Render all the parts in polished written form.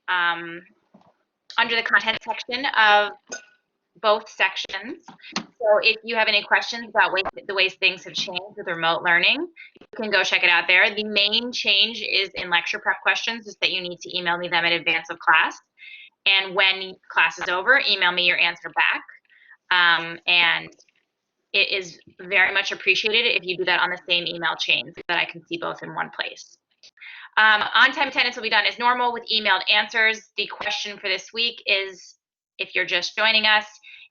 under the content section of both sections. So if you have any questions about the ways things have changed with remote learning, you can go check it out there. The main change is in lecture prep questions, is that you need to email me them in advance of class. And when class is over, email me your answer back. And it is very much appreciated if you do that on the same email chain so that I can see both in one place. On-time attendance will be done as normal with emailed answers. The question for this week is, if you're just joining us,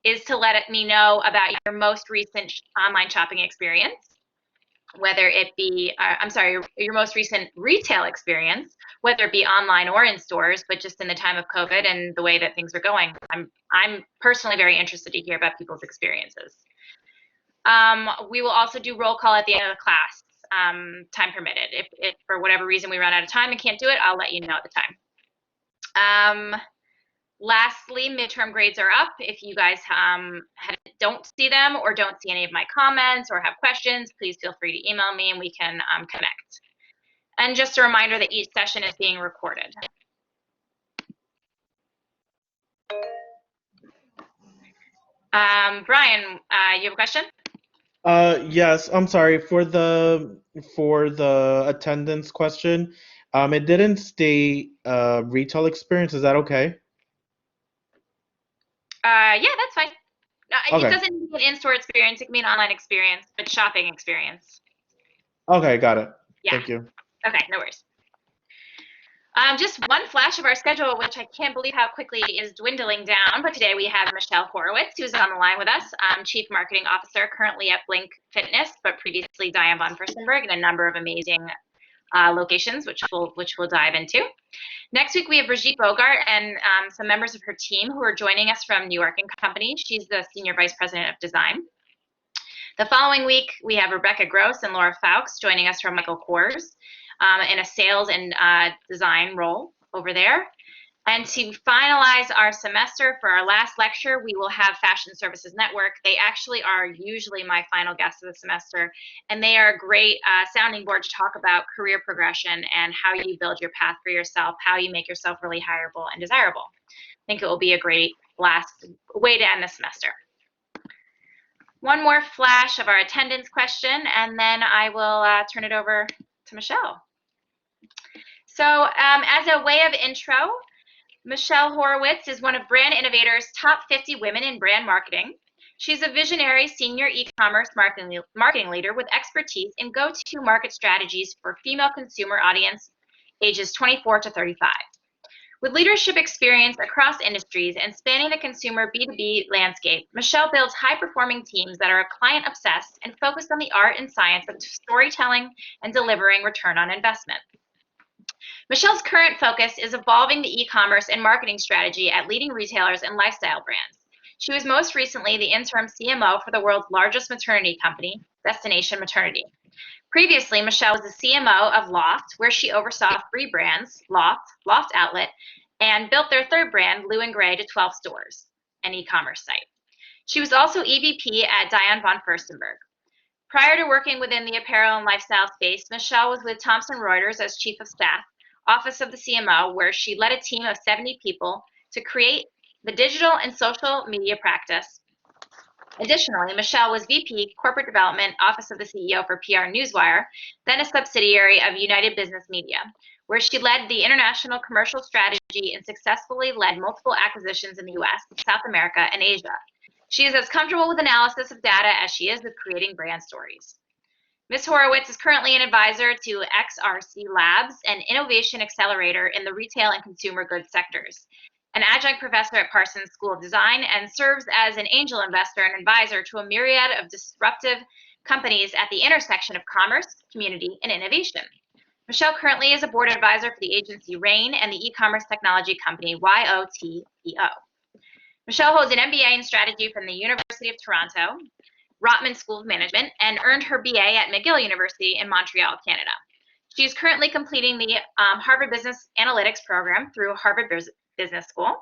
is to let me know about your most recent online shopping experience, whether it be, your most recent retail experience, whether it be online or in stores, but just in the time of COVID and the way that things are going. I'm personally very interested to hear about people's experiences. We will also do roll call at the end of the class, time permitted. If for whatever reason we run out of time and can't do it, I'll let you know at the time. Lastly, midterm grades are up. If you guys don't see them or don't see any of my comments or have questions, please feel free to email me and we can connect. And just a reminder that each session is being recorded. Brian, you have a question? Yes, I'm sorry for the attendance question. It didn't state retail experience. Is that okay? Yeah, that's fine. Okay. It doesn't mean an in-store experience. It can be an online experience, but shopping experience. Okay, got it. Yeah. Thank you. Okay, no worries. Just one flash of our schedule, which I can't believe how quickly is dwindling down. But today we have Michelle Horowitz, who's on the line with us, Chief Marketing Officer, currently at Blink Fitness, but previously Diane von Furstenberg in a number of amazing locations, which we'll dive into. Next week we have Brigitte Bogart and some members of her team who are joining us from New York & Company. She's the Senior Vice President of Design. The following week we have Rebecca Gross and Laura Fowkes joining us from Michael Kors in a sales and design role over there. And to finalize our semester for our last lecture, we will have Fashion Services Network. They actually are usually my final guests of the semester, and they are a great sounding board to talk about career progression and how you build your path for yourself, how you make yourself really hireable and desirable. I think it will be a great last way to end the semester. One more flash of our attendance question, and then I will turn it over to Michelle. So as a way of intro, Michelle Horowitz is one of Brand Innovator's top 50 women in brand marketing. She's a visionary senior e-commerce marketing leader with expertise in go-to market strategies for female consumer audience ages 24 to 35. With leadership experience across industries and spanning the consumer B2B landscape, Michelle builds high-performing teams that are client-obsessed and focused on the art and science of storytelling and delivering return on investment. Michelle's current focus is evolving the e-commerce and marketing strategy at leading retailers and lifestyle brands. She was most recently the interim CMO for the world's largest maternity company, Destination Maternity. Previously, Michelle was the CMO of Loft, where she oversaw 3 brands, Loft Outlet, and built their 3rd brand, Lou & Grey, to 12 stores, an e-commerce site. She was also EVP at Diane von Furstenberg. Prior to working within the apparel and lifestyle space, Michelle was with Thomson Reuters as Chief of Staff, Office of the CMO, where she led a team of 70 people to create the digital and social media practice. Additionally, Michelle was VP Corporate Development, Office of the CEO for PR Newswire, then a subsidiary of United Business Media, where she led the international commercial strategy and successfully led multiple acquisitions in the US, South America, and Asia. She is as comfortable with analysis of data as she is with creating brand stories. Ms. Horowitz is currently an advisor to XRC Labs, an innovation accelerator in the retail and consumer goods sectors, an adjunct professor at Parsons School of Design, and serves as an angel investor and advisor to a myriad of disruptive companies at the intersection of commerce, community, and innovation. Michelle currently is a board advisor for the agency RAIN and the e-commerce technology company YOTEO. Michelle holds an MBA in strategy from the University of Toronto, Rotman School of Management, and earned her BA at McGill University in Montreal, Canada. She is currently completing the Harvard Business Analytics program through Harvard Business School,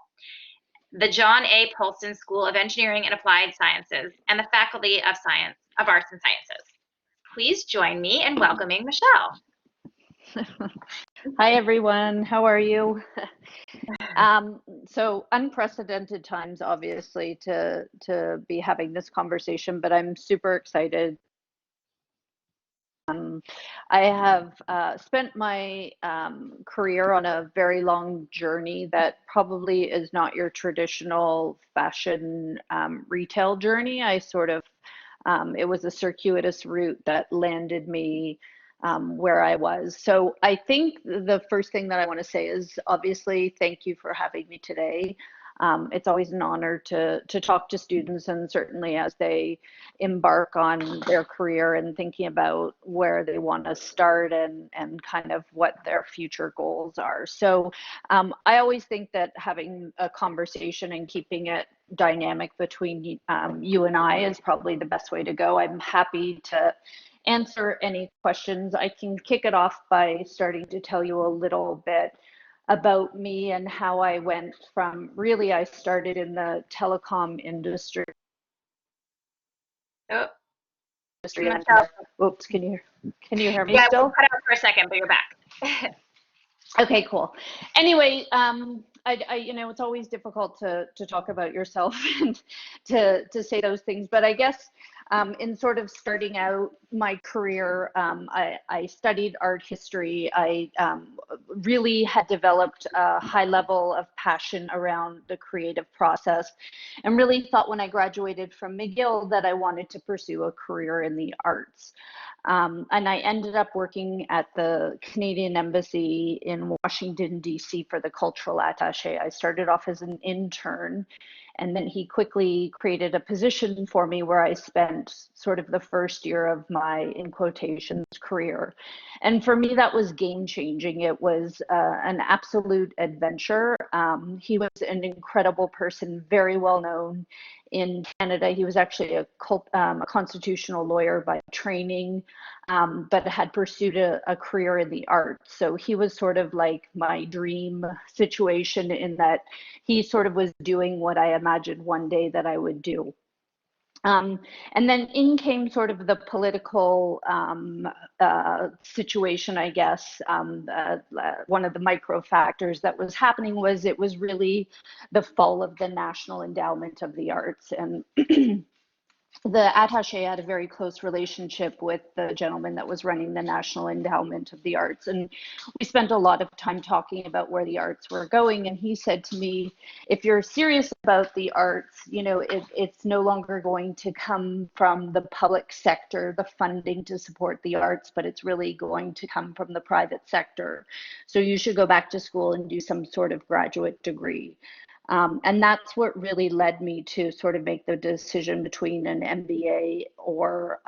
the John A. Polston School of Engineering and Applied Sciences, and the Faculty of Arts and Sciences. Please join me in welcoming Michelle. Hi, everyone. How are you? So unprecedented times, obviously, to be having this conversation, but I'm super excited. Um, I have spent my career on a very long journey that probably is not your traditional fashion retail journey. It was a circuitous route that landed me where I was. So I think the first thing that I want to say is obviously thank you for having me today. It's always an honor to talk to students, and certainly as they embark on their career and thinking about where they want to start and kind of what their future goals are. So I always think that having a conversation and keeping it dynamic between you and I is probably the best way to go. I'm happy to answer any questions. I can kick it off by starting to tell you a little bit about me and how I went from really, I started in the telecom industry Oh, and Michelle. oops, can you hear me Yeah, we still? cut out for a second, but you're back. Okay, cool. Anyway, it's always difficult to talk about yourself and to say those things, but I guess in sort of starting out my career, I studied art history. I really had developed a high level of passion around the creative process, and really thought when I graduated from McGill that I wanted to pursue a career in the arts. And I ended up working at the Canadian Embassy in Washington, D.C. for the cultural attaché. I started off as an intern, and then he quickly created a position for me where I spent sort of the first year of my, in quotations, career. And for me, that was game changing. It was an absolute adventure. He was an incredible person, very well known in Canada. He was actually a constitutional lawyer by training, but had pursued a career in the arts. So he was sort of like my dream situation in that he sort of was doing what I imagined one day that I would do. And then in came sort of the political situation, I guess. One of the micro factors that was happening was it was really the fall of the National Endowment of the Arts. And the attaché had a very close relationship with the gentleman that was running the National Endowment of the Arts. And we spent a lot of time talking about where the arts were going. And he said to me, if you're serious about the arts, it's no longer going to come from the public sector, the funding to support the arts, but it's really going to come from the private sector. So you should go back to school and do some sort of graduate degree. And that's what really led me to sort of make the decision between an MBA or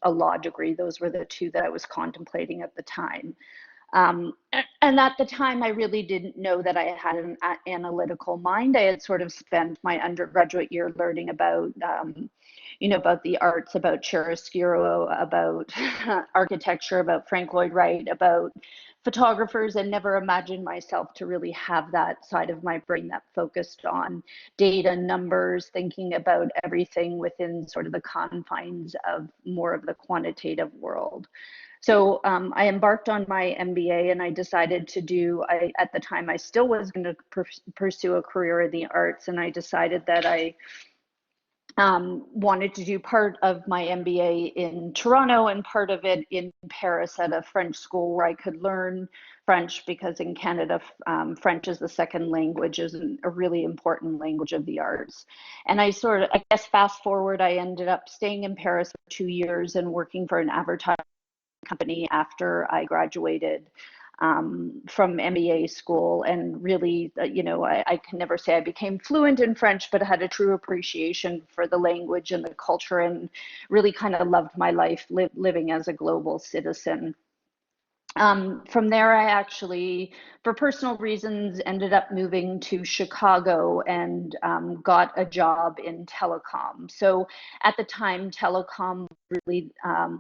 a law degree. Those were the two that I was contemplating at the time. And at the time, I really didn't know that I had an analytical mind. I had sort of spent my undergraduate year learning about, about the arts, about chiaroscuro, about architecture, about Frank Lloyd Wright, about photographers, and never imagined myself to really have that side of my brain that focused on data, numbers, thinking about everything within sort of the confines of more of the quantitative world. So I embarked on my MBA, and I decided to at the time, I still was going to pursue a career in the arts, and I decided that I wanted to do part of my MBA in Toronto and part of it in Paris at a French school where I could learn French, because in Canada, French is the second language, is a really important language of the arts. And I guess fast forward, I ended up staying in Paris for 2 years and working for an advertising company after I graduated from MBA school. And really, I can never say I became fluent in French, but had a true appreciation for the language and the culture, and really kind of loved my life living as a global citizen. From there, I actually, for personal reasons, ended up moving to Chicago and got a job in telecom. So at the time, telecom really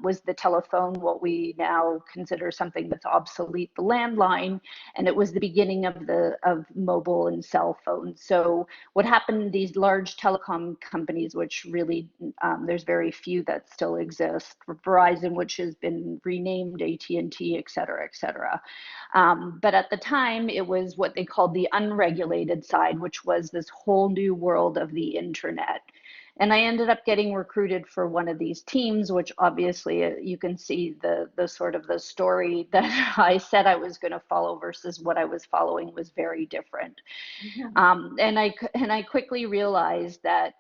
was the telephone, what we now consider something that's obsolete, the landline, and it was the beginning of mobile and cell phones. So what happened, these large telecom companies, which really there's very few that still exist, Verizon, which has been renamed AT&T, etc., cetera, et cetera. But at the time, it was what they called the unregulated side, which was this whole new world of the internet. And I ended up getting recruited for one of these teams, which obviously you can see the sort of the story that I said I was going to follow versus what I was following was very different. And I quickly realized that,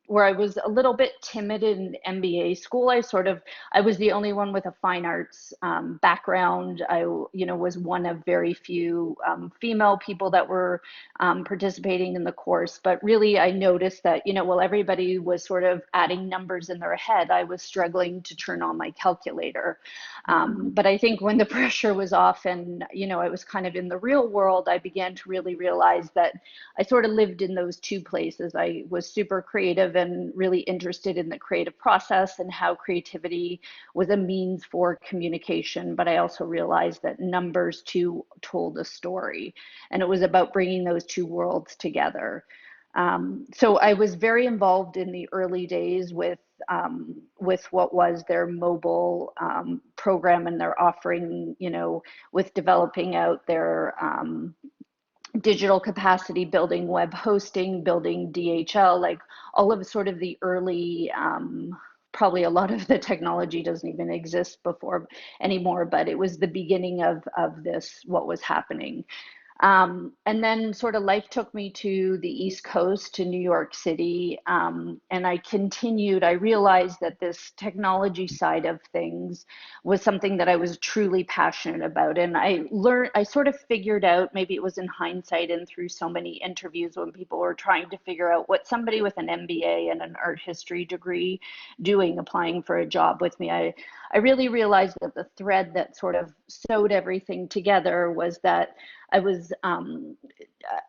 where I was a little bit timid in MBA school, I was the only one with a fine arts background. I, was one of very few female people that were participating in the course. But really, I noticed that, while everybody was sort of adding numbers in their head, I was struggling to turn on my calculator. But I think when the pressure was off and, I was kind of in the real world, I began to really realize that I sort of lived in those two places. I was super creative and really interested in the creative process and how creativity was a means for communication. But I also realized that numbers too told a story, and it was about bringing those two worlds together. So I was very involved in the early days with what was their mobile program and their offering, with developing out their digital capacity, building web hosting, building DHL, like all of sort of the early, probably a lot of the technology doesn't even exist before anymore, but it was the beginning of this, what was happening. And then sort of life took me to the East Coast, to New York City, and I realized that this technology side of things was something that I was truly passionate about. And I sort of figured out, maybe it was in hindsight and through so many interviews when people were trying to figure out what somebody with an MBA and an art history degree doing, applying for a job with me. I really realized that the thread that sort of sewed everything together was that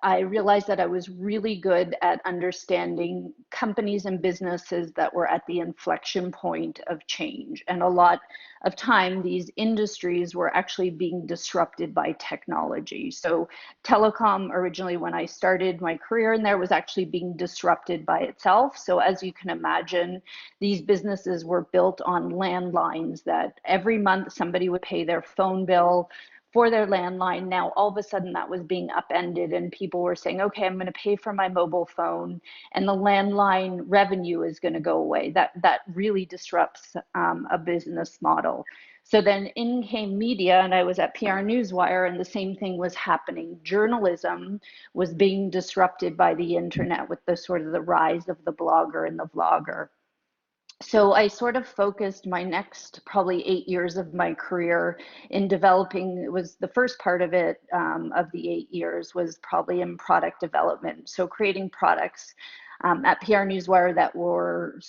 I realized that I was really good at understanding companies and businesses that were at the inflection point of change. And a lot of time, these industries were actually being disrupted by technology. So telecom, originally when I started my career in there, was actually being disrupted by itself. So as you can imagine, these businesses were built on landlines that every month somebody would pay their phone bill for their landline. Now, all of a sudden that was being upended and people were saying, okay, I'm going to pay for my mobile phone and the landline revenue is going to go away. That really disrupts a business model. So then in came media, and I was at PR Newswire, and the same thing was happening. Journalism was being disrupted by the internet with the sort of the rise of the blogger and the vlogger. So I sort of focused my next probably 8 years of my career in developing. It was the first part of it, of the 8 years, was probably in product development. So creating products at PR Newswire that were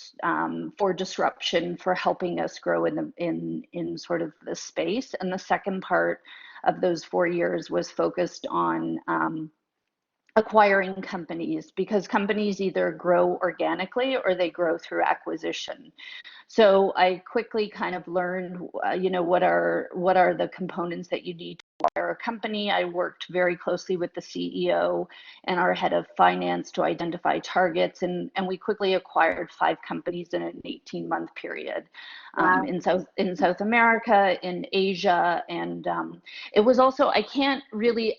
for disruption, for helping us grow in sort of the space. And the second part of those 4 years was focused on acquiring companies, because companies either grow organically or they grow through acquisition. So I quickly kind of learned, what are the components that you need to acquire a company. I worked very closely with the CEO and our head of finance to identify targets, and we quickly acquired 5 companies in an 18-month period. Wow. In South America, in Asia, and it was also, I can't really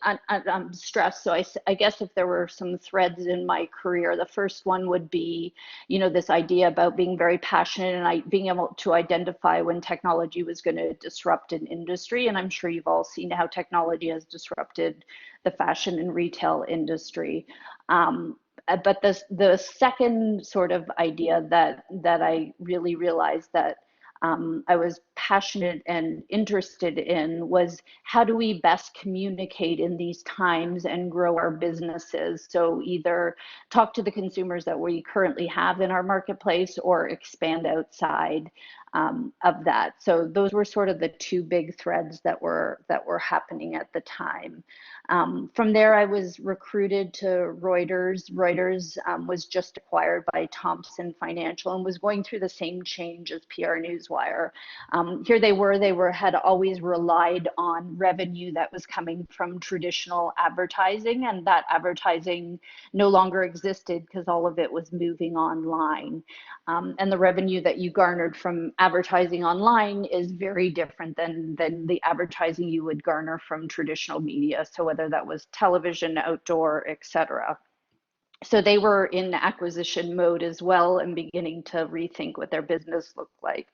stress. So I guess if there were some threads in my career, the first one would be, this idea about being very passionate and being able to identify when technology was going to disrupt an industry. And I'm sure you've all seen how technology has disrupted the fashion and retail industry. But the second sort of idea that I really realized that I was passionate and interested in was, how do we best communicate in these times and grow our businesses? So either talk to the consumers that we currently have in our marketplace or expand outside of that. So those were sort of the two big threads that were happening at the time. From there, I was recruited to Reuters. Reuters was just acquired by Thomson Financial and was going through the same change as PR Newswire. Here they had always relied on revenue that was coming from traditional advertising, and that advertising no longer existed because all of it was moving online. And the revenue that you garnered from advertising online is very different than the advertising you would garner from traditional media. So whether that was television, outdoor, etc. So they were in acquisition mode as well and beginning to rethink what their business looked like.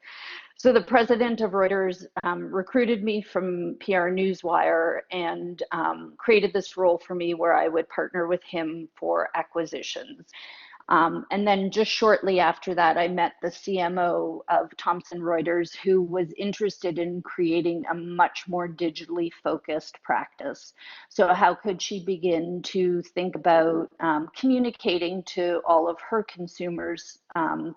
So the president of Reuters recruited me from PR Newswire and created this role for me where I would partner with him for acquisitions. And then just shortly after that, I met the CMO of Thomson Reuters, who was interested in creating a much more digitally focused practice. So how could she begin to think about communicating to all of her consumers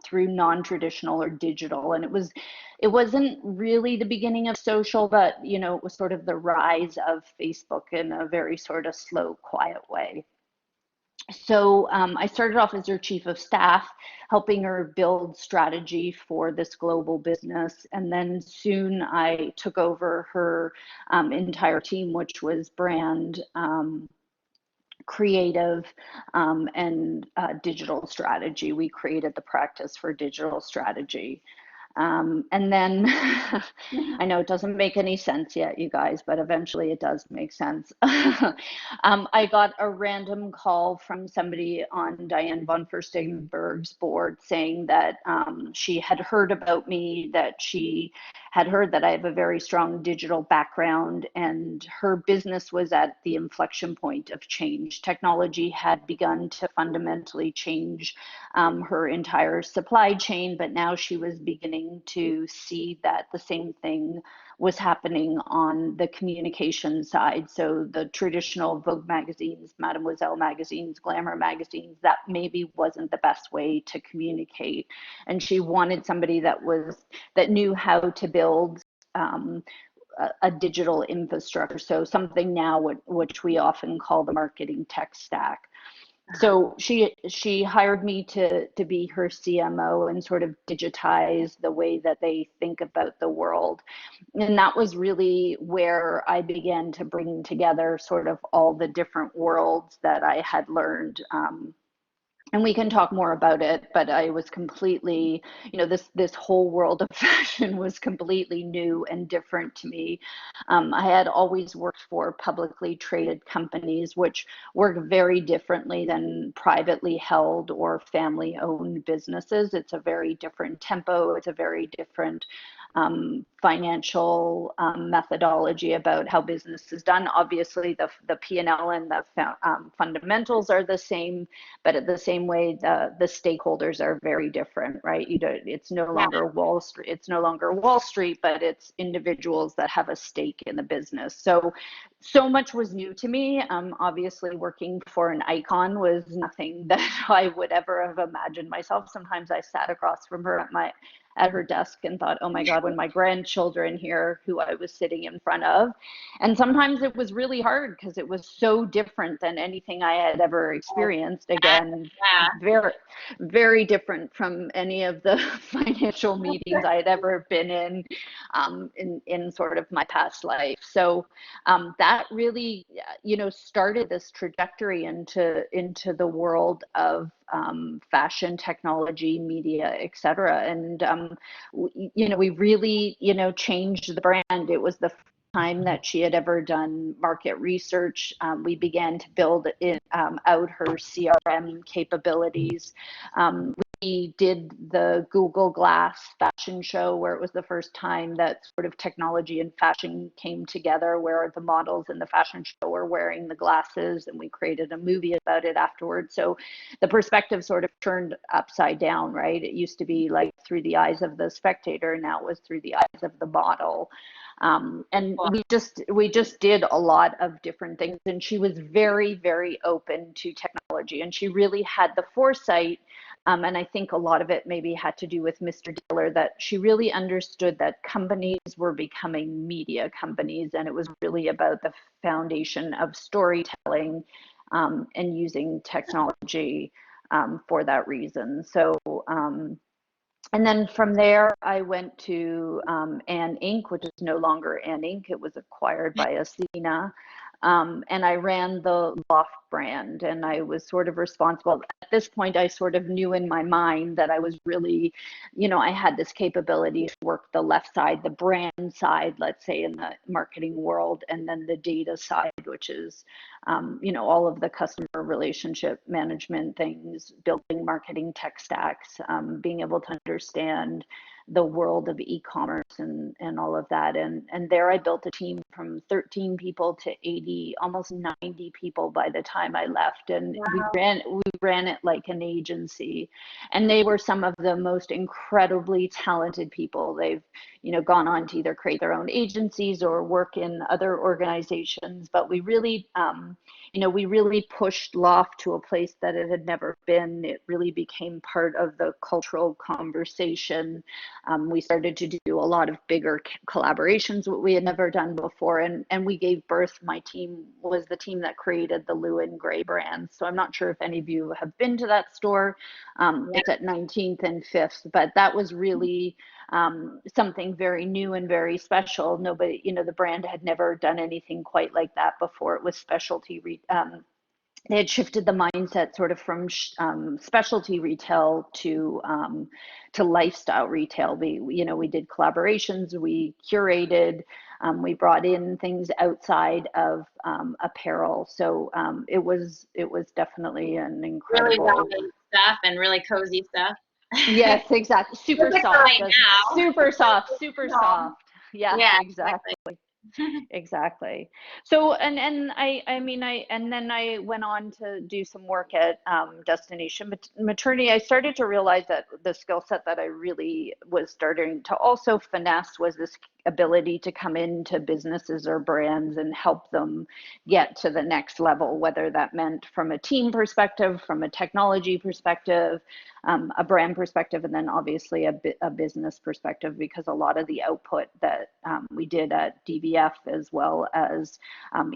through non-traditional or digital? And it wasn't really the beginning of social, but it was sort of the rise of Facebook in a very sort of slow, quiet way. So I started off as her chief of staff, helping her build strategy for this global business. And then soon I took over her entire team, which was brand, creative, and digital strategy. We created the practice for digital strategy. And then I know it doesn't make any sense yet, you guys, but eventually it does make sense. I got a random call from somebody on Diane von Furstenberg's board saying that she had heard about me, that she had heard that I have a very strong digital background, and her business was at the inflection point of change. Technology had begun to fundamentally change her entire supply chain, but now she was beginning to see that the same thing was happening on the communication side. So the traditional Vogue magazines, Mademoiselle magazines, Glamour magazines, that maybe wasn't the best way to communicate. And she wanted somebody that knew how to build a digital infrastructure. So something now which we often call the marketing tech stack. So she hired me to be her CMO and sort of digitize the way that they think about the world. And that was really where I began to bring together sort of all the different worlds that I had learned. And we can talk more about it, but I was completely, this whole world of fashion was completely new and different to me. I had always worked for publicly traded companies, which work very differently than privately held or family-owned businesses. It's a very different tempo. It's a very different financial methodology about how business is done. Obviously, the P&L and the fundamentals are the same, but at the same way, the stakeholders are very different, right? It's no longer Wall Street. It's no longer Wall Street, but it's individuals that have a stake in the business. So much was new to me. Obviously, working for an icon was nothing that I would ever have imagined myself. Sometimes I sat across from her at her desk and thought, oh my God, when my grandchildren hear who I was sitting in front of. And sometimes it was really hard because it was so different than anything I had ever experienced. Again, very, very different from any of the financial meetings I had ever been in sort of my past life. So that really, started this trajectory into the world of fashion, technology, media, etc. And we really, changed the brand. It was the first time that she had ever done market research. We began to build out her CRM capabilities. We did the Google Glass fashion show, where it was the first time that sort of technology and fashion came together, where the models in the fashion show were wearing the glasses, and we created a movie about it afterwards. So the perspective sort of turned upside down, right? It used to be like through the eyes of the spectator, now it was through the eyes of the model. And we just did a lot of different things, and she was very, very open to technology, and she really had the foresight And I think a lot of it maybe had to do with Mr. Diller, that she really understood that companies were becoming media companies, and it was really about the foundation of storytelling and using technology for that reason. So, and then from there, I went to Ann Inc., which is no longer Ann Inc. It was acquired by Ascena. And I ran the Loft brand, and I was sort of responsible. At this point, I sort of knew in my mind that I was really, I had this capability to work the left side, the brand side, let's say, in the marketing world, and then the data side, which is, all of the customer relationship management things, building marketing tech stacks, being able to understand the world of e-commerce and all of that. And there I built a team from 13 people to 80, almost 90 people by the time I left. And Wow. we ran it like an agency. And they were some of the most incredibly talented people. They've, gone on to either create their own agencies or work in other organizations. But we really, we really pushed Loft to a place that it had never been. It really became part of the cultural conversation. We started to do a lot of bigger collaborations, what we had never done before. And we gave birth, my team was the team that created the Lou and Grey brand. So I'm not sure if any of you have been to that store. It's at 19th and 5th, but that was really something very new and very special. Nobody, the brand had never done anything quite like that before. It was specialty. They had shifted the mindset sort of from specialty retail to lifestyle retail. We did collaborations, we curated, we brought in things outside of apparel. So it was definitely an Really incredible. well-made stuff and really cozy stuff. Yes, exactly. Super Perfect for soft. right now. Super soft. Super soft. Yeah, Yeah, exactly. Exactly. So, and then I went on to do some work at Destination Maternity. I started to realize that the skill set that I really was starting to also finesse was this ability to come into businesses or brands and help them get to the next level, whether that meant from a team perspective, from a technology perspective, a brand perspective, and then obviously a business perspective, because a lot of the output that we did at DVF, as well as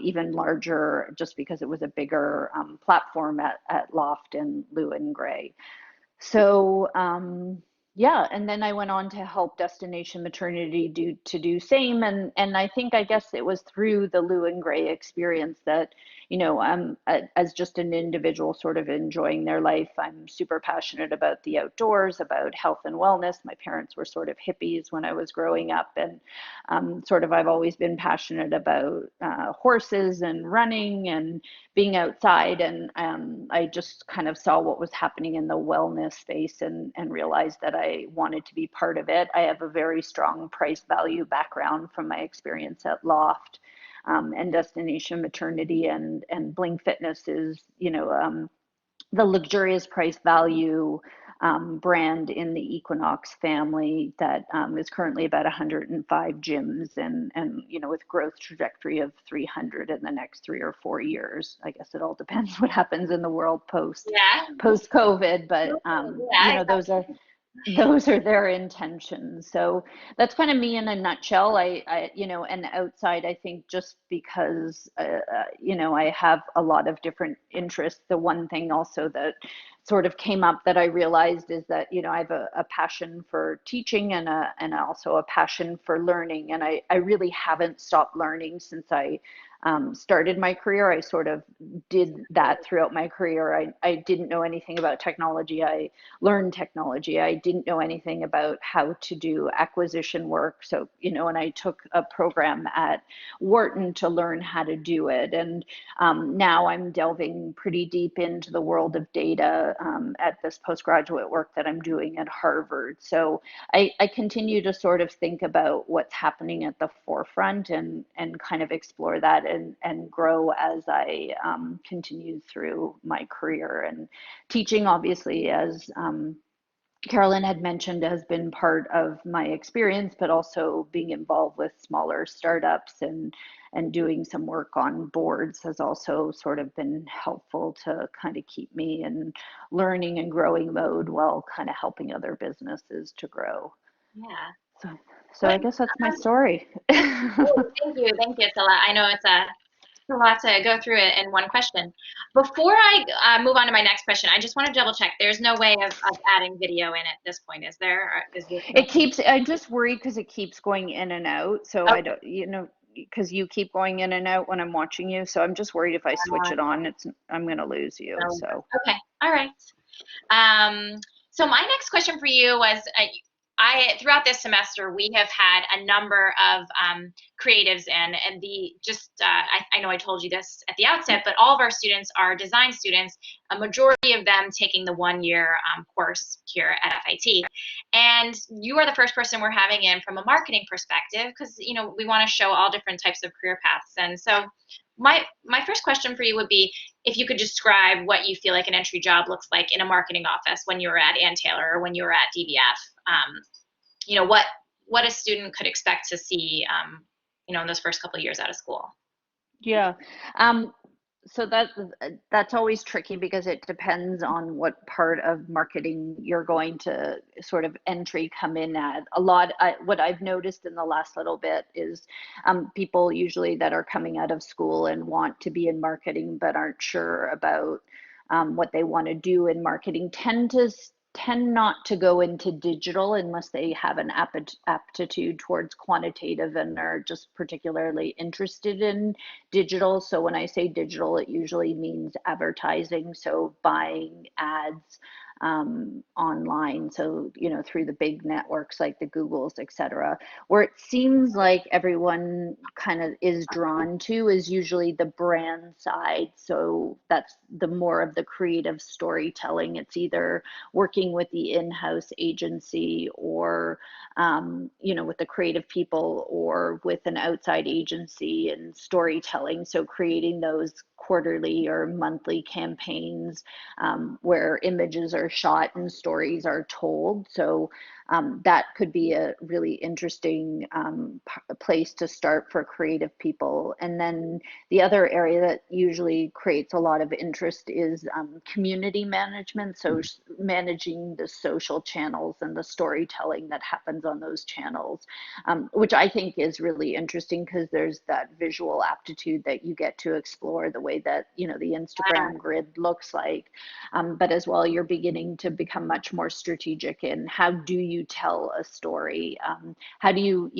even larger, just because it was a bigger platform at Loft and Lou and Grey. So yeah, and then I went on to help Destination Maternity do same, and I guess it was through the Lou and Grey experience that, as just an individual sort of enjoying their life, I'm super passionate about the outdoors, about health and wellness. My parents were sort of hippies when I was growing up, and I've always been passionate about horses and running and being outside. And I just kind of saw what was happening in the wellness space and realized that I wanted to be part of it. I have a very strong price value background from my experience at Loft and Destination Maternity, and Bling Fitness is, the luxurious price value brand in the Equinox family that is currently about 105 gyms and with growth trajectory of 300 in the next 3 or 4 years. I guess it all depends what happens in the world post COVID, but those are their intentions. So that's kind of me in a nutshell. And outside, I think just because, I have a lot of different interests. The one thing also that sort of came up that I realized is that, I have a passion for teaching and also a passion for learning. And I really haven't stopped learning since I started my career. I sort of did that throughout my career. I didn't know anything about technology. I learned technology. I didn't know anything about how to do acquisition work. So, and I took a program at Wharton to learn how to do it. And now I'm delving pretty deep into the world of data at this postgraduate work that I'm doing at Harvard. So I continue to sort of think about what's happening at the forefront and kind of explore that and grow as I continue through my career. And teaching, obviously, as Carolyn had mentioned, has been part of my experience, but also being involved with smaller startups and and doing some work on boards has also sort of been helpful to kind of keep me in learning and growing mode while kind of helping other businesses to grow. Yeah. So, so What, I guess that's my story. thank you. It's a lot. I know it's a lot to go through it in one question. Before I move on to my next question, I just want to double check. There's no way of adding video in at this point, is there? Or is this It keeps, I'm just worried because it keeps going in and out. So oh, I don't, because you keep going in and out when I'm watching you. So I'm just worried if I switch it on, I'm going to lose you. So. okay. All right. So my next question for you was, throughout this semester, we have had a number of creatives and the I know I told you this at the outset, but all of our students are design students, a majority of them taking the 1-year course here at FIT. And you are the first person we're having in from a marketing perspective, because we want to show all different types of career paths. And so my first question for you would be, if you could describe what you feel like an entry job looks like in a marketing office when you were at Ann Taylor or when you were at DBF, what a student could expect to see, in those first couple of years out of school. Yeah. So that's always tricky because it depends on what part of marketing you're going to sort of entry come in at. What I've noticed in the last little bit is people usually that are coming out of school and want to be in marketing but aren't sure about what they want to do in marketing tend not to go into digital unless they have an aptitude towards quantitative and are just particularly interested in digital. So when I say digital, it usually means advertising, so buying ads online, so through the big networks like the Googles, etc. Where it seems like everyone kind of is drawn to is usually the brand side. So that's the more of the creative storytelling. It's either working with the in-house agency or with the creative people or with an outside agency and storytelling. So creating those quarterly or monthly campaigns where images are shot and stories are told. So that could be a really interesting place to start for creative people. And then the other area that usually creates a lot of interest is community management. So managing the social channels and the storytelling that happens on those channels, which I think is really interesting because there's that visual aptitude that you get to explore the way that, the Instagram grid looks like. But as well, you're beginning to become much more strategic in how do you tell a story? How do you,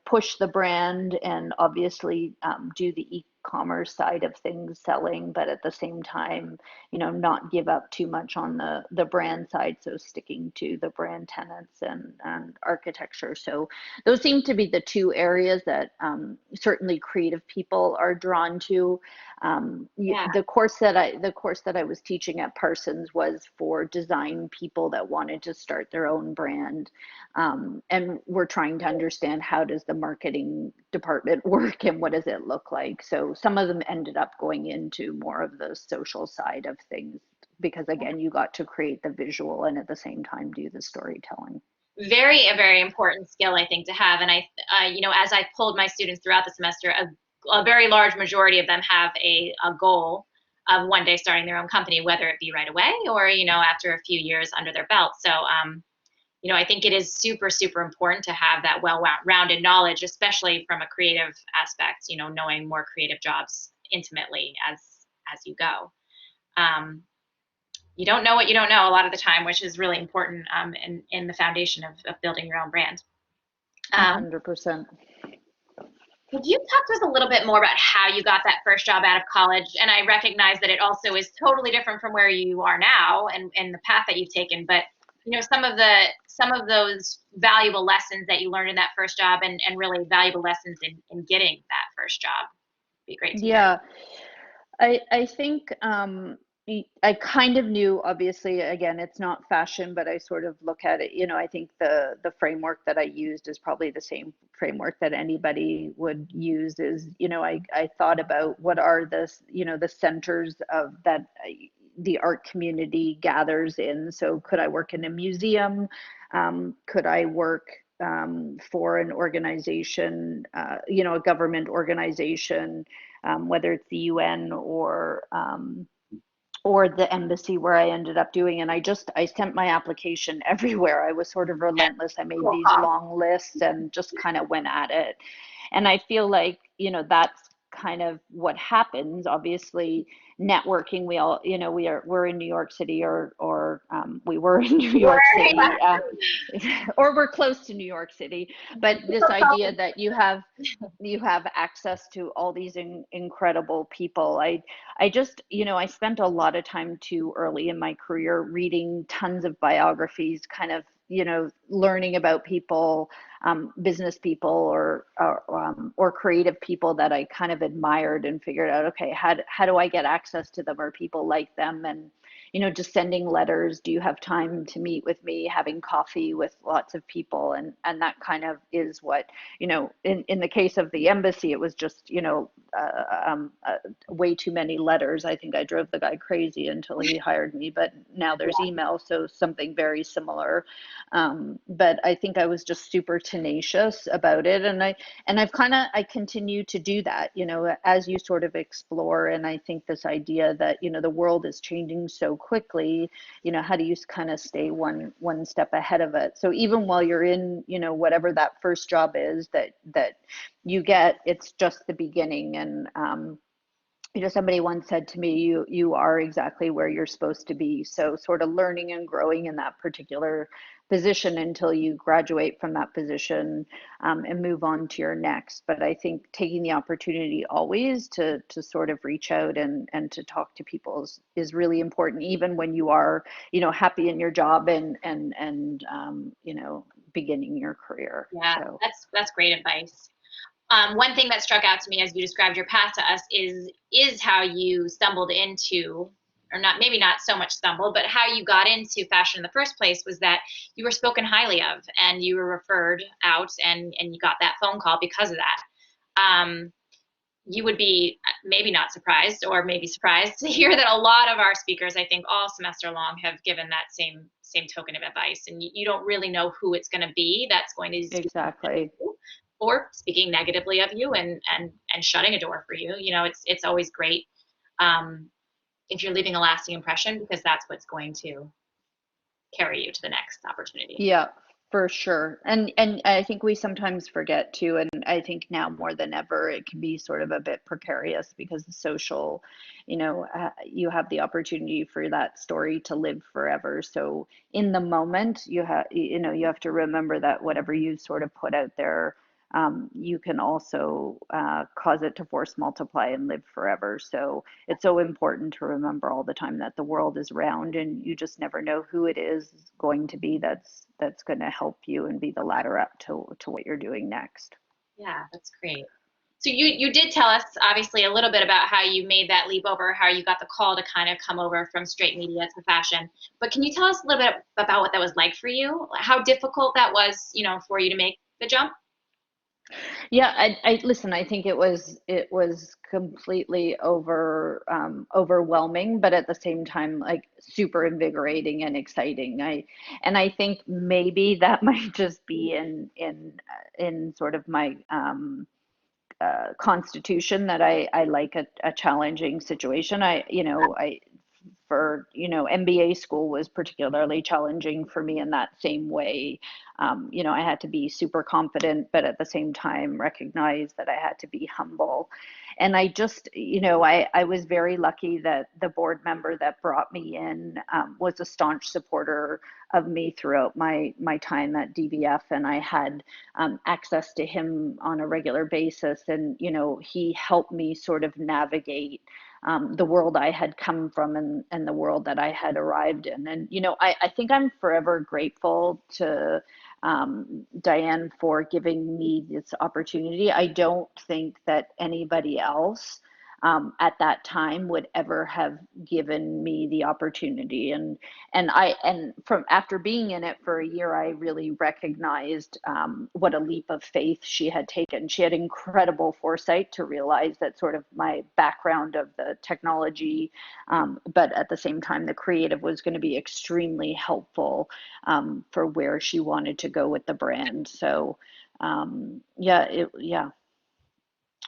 push the brand and obviously do the e-commerce side of things, selling, but at the same time, not give up too much on the brand side. So sticking to the brand tenets and architecture. So those seem to be the two areas that certainly creative people are drawn to. The course that I was teaching at Parsons was for design people that wanted to start their own brand, and we're trying to understand how does the marketing department work and what does it look like. So some of them ended up going into more of the social side of things because again, you got to create the visual and at the same time do the storytelling. A very important skill, I think, to have. And as I pulled my students throughout the semester, a very large majority of them have a goal of one day starting their own company, whether it be right away or, after a few years under their belt. So, I think it is super, super important to have that well-rounded knowledge, especially from a creative aspect, knowing more creative jobs intimately as you go. You don't know what you don't know a lot of the time, which is really important in the foundation of building your own brand. 100%. Could you talk to us a little bit more about how you got that first job out of college? And I recognize that it also is totally different from where you are now and the path that you've taken. But some of those valuable lessons that you learned in that first job and really valuable lessons in getting that first job. Be great to hear. I think I kind of knew, obviously, again, it's not fashion, but I sort of look at it, I think the framework that I used is probably the same framework that anybody would use is, I thought about what are the centers of that the art community gathers in. So could I work in a museum? Could I work for an organization, a government organization, whether it's the UN or the embassy where I ended up doing. And I sent my application everywhere. I was sort of relentless. I made these long lists and just kind of went at it. And I feel like, that's kind of what happens. Obviously, networking, we all, we're in New York City, or we were in New York City, or we're close to New York City. But this idea that you have access to all these incredible people. I just, I spent a lot of time too early in my career reading tons of biographies, kind of, learning about people, business people or creative people that I kind of admired, and figured out, okay, how do I get access to them, or people like them? And, just sending letters. Do you have time to meet with me? Having coffee with lots of people. And that kind of is what, in the case of the embassy, it was just, way too many letters. I think I drove the guy crazy until he hired me, but now there's email. So something very similar. But I think I was just super tenacious about it. And I continue to do that, as you sort of explore. And I think this idea that, the world is changing so quickly, how do you kind of stay one step ahead of it? So even while you're in, whatever that first job is that you get, it's just the beginning. And somebody once said to me, you are exactly where you're supposed to be. So sort of learning and growing in that particular position until you graduate from that position, and move on to your next. But I think taking the opportunity always to sort of reach out and to talk to people is really important, even when you are, happy in your job and beginning your career. Yeah, so. that's great advice. One thing that struck out to me as you described your path to us is how you stumbled into, or not, maybe not so much stumbled, but how you got into fashion in the first place was that you were spoken highly of, and you were referred out, and you got that phone call because of that. You would be maybe not surprised, or maybe surprised to hear that a lot of our speakers, I think all semester long, have given that same token of advice, and you don't really know who it's going to be that's going to Exactly. or speaking negatively of you and shutting a door for you. It's always great if you're leaving a lasting impression, because that's what's going to carry you to the next opportunity. Yeah, for sure. And I think we sometimes forget too, and I think now more than ever, it can be sort of a bit precarious because the social, you have the opportunity for that story to live forever. So in the moment, you have to remember that whatever you sort of put out there, you can also cause it to force multiply and live forever. So it's so important to remember all the time that the world is round, and you just never know who it is going to be that's going to help you and be the ladder up to what you're doing next. Yeah, that's great. So you did tell us obviously a little bit about how you made that leap over, how you got the call to kind of come over from straight media to fashion. But can you tell us a little bit about what that was like for you? How difficult that was, for you to make the jump? Yeah, I listen, I think it was completely overwhelming, but at the same time, like, super invigorating and exciting. I think maybe that might just be in sort of my constitution, that I like a challenging situation. MBA school was particularly challenging for me in that same way. I had to be super confident, but at the same time recognize that I had to be humble. And I just, I was very lucky that the board member that brought me in was a staunch supporter of me throughout my time at DVF, and I had access to him on a regular basis. And, he helped me sort of navigate the world I had come from, and the world that I had arrived in. And, I think I'm forever grateful to Diane for giving me this opportunity. I don't think that anybody else at that time would ever have given me the opportunity. And from after being in it for a year, I really recognized what a leap of faith she had taken. She had incredible foresight to realize that sort of my background of the technology, but at the same time, the creative was going to be extremely helpful for where she wanted to go with the brand. So yeah.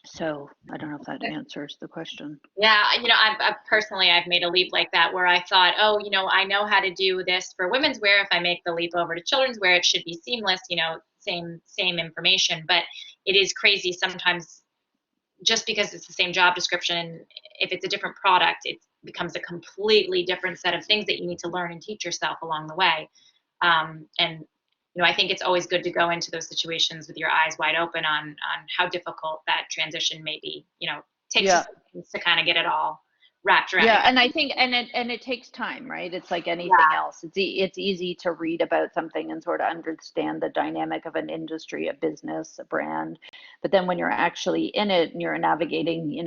So I don't know if that answers the question. Yeah, I've personally, I've made a leap like that where I thought, oh, I know how to do this for women's wear. If I make the leap over to children's wear, it should be seamless, same information. But it is crazy sometimes, just because it's the same job description, if it's a different product, it becomes a completely different set of things that you need to learn and teach yourself along the way. And I think it's always good to go into those situations with your eyes wide open on how difficult that transition may be. Takes Yeah. us to kind of get it all wrapped around. Yeah, and I think it takes time, right? It's like anything else. It's easy to read about something and sort of understand the dynamic of an industry, a business, a brand, but then when you're actually in it and you're navigating,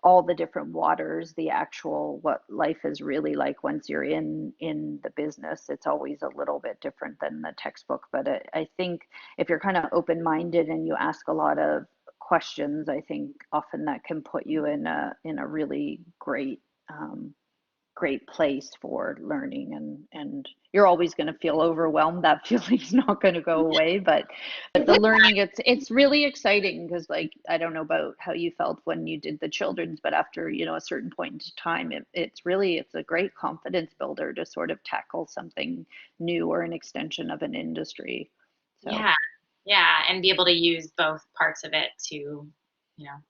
all the different waters, the actual what life is really like once you're in the business, it's always a little bit different than the textbook. But I think if you're kind of open-minded and you ask a lot of questions, I think often that can put you in a really great place for learning, and you're always going to feel overwhelmed. That feeling's not going to go away, but the learning, it's really exciting because, like, I don't know about how you felt when you did the children's, but after a certain point in time, it's a great confidence builder to sort of tackle something new or an extension of an industry. So. Yeah, and be able to use both parts of it to,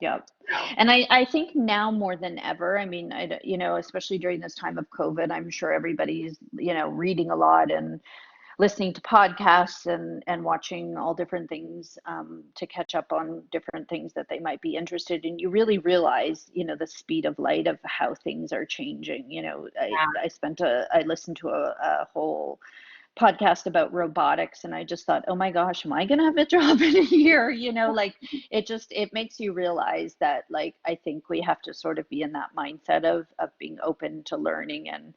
Yep. And I think now more than ever, I mean, especially during this time of COVID, I'm sure everybody's, reading a lot and listening to podcasts and watching all different things to catch up on different things that they might be interested in. You really realize, the speed of light of how things are changing. I listened to a whole podcast about robotics, and I just thought, oh my gosh, am I going to have a job in a year? Like it makes you realize that, like, I think we have to sort of be in that mindset of being open to learning and